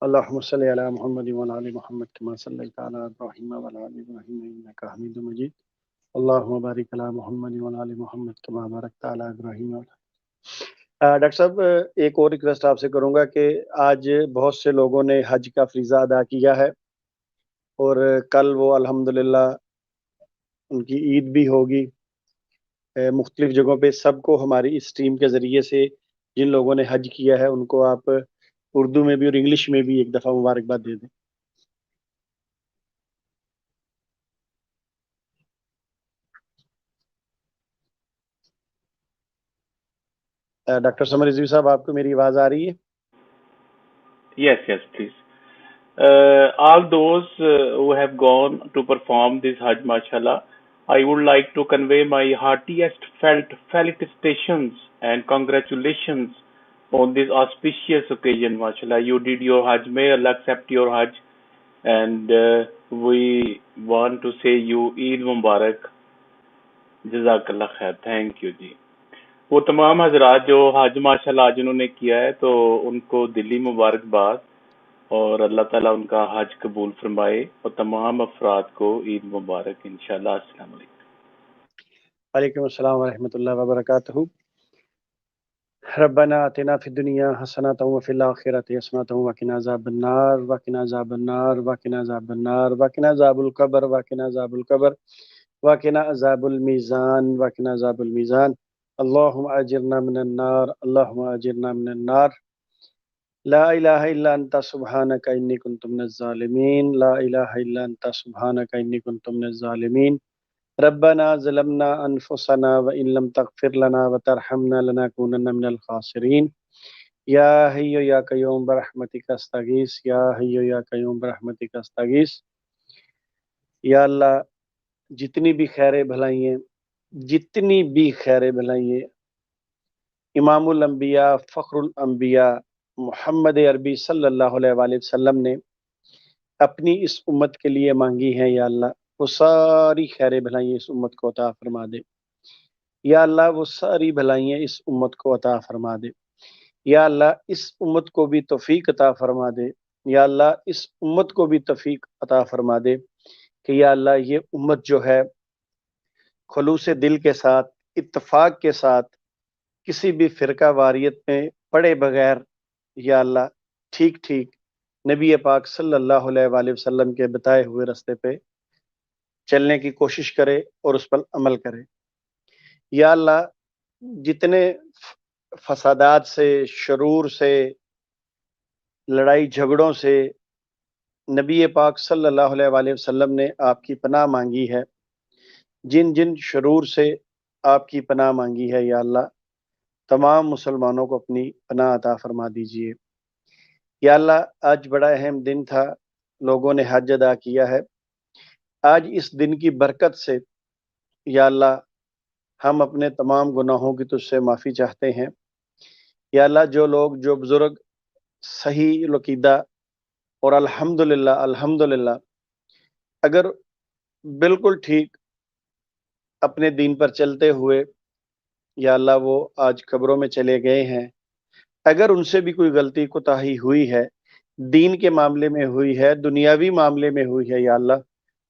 اللهم صل على محمد وعلى ال محمد كما صليت على ابراهيم وعلى ال ابراهيم انك حميد مجيد اللهم بارك على محمد وعلى ال محمد كما باركت على ابراهيم وعلى ڈاکٹر صاحب ایک اور ریکویسٹ آپ سے کروں گا کہ آج بہت سے لوگوں نے حج کا فریضہ ادا کیا ہے اور کل وہ الحمدللہ ان کی عید بھی ہوگی مختلف جگہوں پہ. سب کو ہماری اس ٹیم کے ذریعے سے جن لوگوں نے حج کیا ہے ان کو آپ اردو میں بھی اور انگلش میں بھی ایک دفعہ مبارکباد دے دیں. ڈاکٹر سمر رضوی صاحب آپ کو میری آواز آ رہی ہے؟ Yes, please. All those who have gone to perform this Hajj, mashallah, I would like to convey my heartiest felicitations and congratulations on this auspicious occasion, mashallah. You did your Hajj. May Allah accept your Hajj. And we want to say you Eid Mubarak. Jazakallah khair. Thank you, ji. وہ تمام حضرات جو حج ماشاءاللہ آج انہوں نے کیا ہے تو ان کو دلی مبارکباد اور اللہ تعالیٰ ان کا حج قبول فرمائے اور تمام افراد کو عید مبارک انشاءاللہ. السلام علیکم. وعلیکم السلام ورحمۃ اللہ وبرکاتہ. ربنا آتنا فی الدنیا حسنۃ وفی الآخرۃ حسنۃ وقنا عذاب النار وقنا عذاب النار وقنا عذاب النار وقنا عذاب القبر وقنا عذاب القبر وقنا عذاب المیزان وقنا عذاب المیزان. اللهم اجرنا من النار اللهم اجرنا من النار. لا الہ الا انت سبحانک انی کنت من الظالمین. لا الہ الا انت سبحانک انی کنت من الظالمین. ربنا ظلمنا انفسنا وان لم تغفر لنا وترحمنا لنكونن من الخاسرین. یا حی یا قیوم برحمتک استغیث. یا حی یا قیوم برحمتک استغیث. یا اللہ جتنی بھی خیر بھلائیں امام الانبیاء فخر الانبیاء محمد عربی صلی اللہ علیہ وآلہ وسلم نے اپنی اس امت کے لیے مانگی ہیں. یا اللہ وہ ساری خیر بھلائیں اس امت کو عطا فرما دے. یا اللہ وہ ساری بھلائیں اس امت کو عطا فرما دے. یا اللہ اس امت کو بھی توفیق عطا فرما دے. یا اللہ اس امت کو بھی توفیق عطا فرما دے کہ یا اللہ یہ امت جو ہے خلوص دل کے ساتھ اتفاق کے ساتھ کسی بھی فرقہ واریت میں پڑے بغیر یا اللہ ٹھیک نبی پاک صلی اللہ علیہ وآلہ وسلم کے بتائے ہوئے راستے پہ چلنے کی کوشش کرے اور اس پر عمل کرے. یا اللہ جتنے فسادات سے شرور سے لڑائی جھگڑوں سے نبی پاک صلی اللہ علیہ وآلہ وسلم نے آپ کی پناہ مانگی ہے، جن شرور سے آپ کی پناہ مانگی ہے یا اللہ تمام مسلمانوں کو اپنی پناہ عطا فرما دیجئے. یا اللہ آج بڑا اہم دن تھا، لوگوں نے حج ادا کیا ہے. آج اس دن کی برکت سے یا اللہ ہم اپنے تمام گناہوں کی تجھ سے معافی چاہتے ہیں. یا اللہ جو بزرگ صحیح عقیدہ اور الحمدللہ اگر بالکل ٹھیک اپنے دین پر چلتے ہوئے یا اللہ وہ آج قبروں میں چلے گئے ہیں، اگر ان سے بھی کوئی غلطی کوتاہی ہوئی ہے، دین کے معاملے میں ہوئی ہے، دنیاوی معاملے میں ہوئی ہے، یا اللہ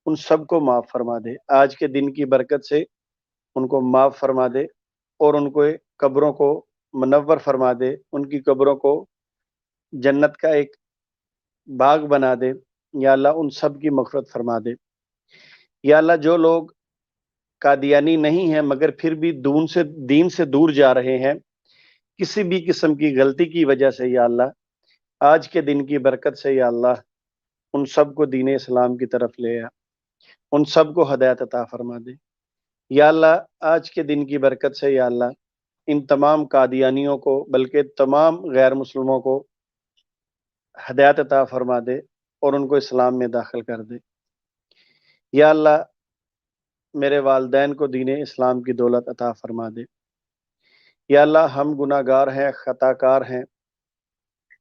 ان سب کو معاف فرما دے. آج کے دن کی برکت سے ان کو معاف فرما دے اور ان کو قبروں کو منور فرما دے، ان کی قبروں کو جنت کا ایک باغ بنا دے. یا اللہ ان سب کی مغفرت فرما دے. یا اللہ جو لوگ کادیانی نہیں ہیں مگر پھر بھی دین سے دور جا رہے ہیں کسی بھی قسم کی غلطی کی وجہ سے، یا اللہ آج کے دن کی برکت سے یا اللہ ان سب کو دین اسلام کی طرف لے آ، ان سب کو ہدایت عطا فرما دے. یا اللہ آج کے دن کی برکت سے یا اللہ ان تمام قادیانیوں کو بلکہ تمام غیر مسلموں کو ہدایت عطا فرما دے اور ان کو اسلام میں داخل کر دے. یا اللہ میرے والدین کو دین اسلام کی دولت عطا فرما دے. یا اللہ ہم گناہ گار ہیں، خطا کار ہیں،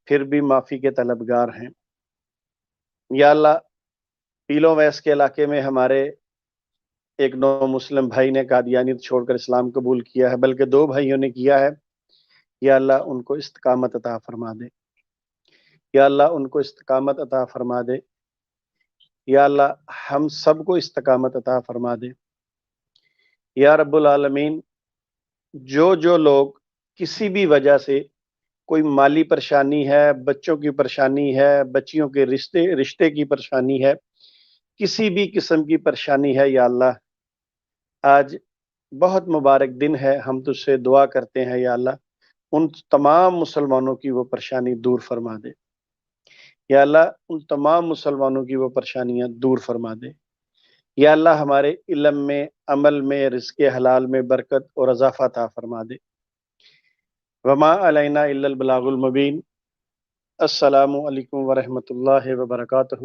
پھر بھی معافی کے طلبگار ہیں. یا اللہ پیلو ویس کے علاقے میں ہمارے ایک نو مسلم بھائی نے قادیانیت چھوڑ کر اسلام قبول کیا ہے، بلکہ 2 بھائیوں نے کیا ہے. یا اللہ ان کو استقامت عطا فرما دے. یا اللہ ان کو استقامت عطا فرما دے، یا اللہ ہم سب کو استقامت عطا فرما دے۔ یا رب العالمین، جو لوگ کسی بھی وجہ سے کوئی مالی پریشانی ہے، بچوں کی پریشانی ہے، بچیوں کے رشتے کی پریشانی ہے، کسی بھی قسم کی پریشانی ہے، یا اللہ آج بہت مبارک دن ہے، ہم تجھ سے دعا کرتے ہیں یا اللہ ان تمام مسلمانوں کی وہ پریشانی دور فرما دے، یا اللہ ان تمام مسلمانوں کی وہ پریشانیاں دور فرما دے، یا اللہ ہمارے علم میں، عمل میں، رزق حلال میں برکت اور اضافہ عطا فرما دے۔ وما علینا الا البلاغ المبین۔ السلام علیکم ورحمۃ اللہ وبرکاتہ۔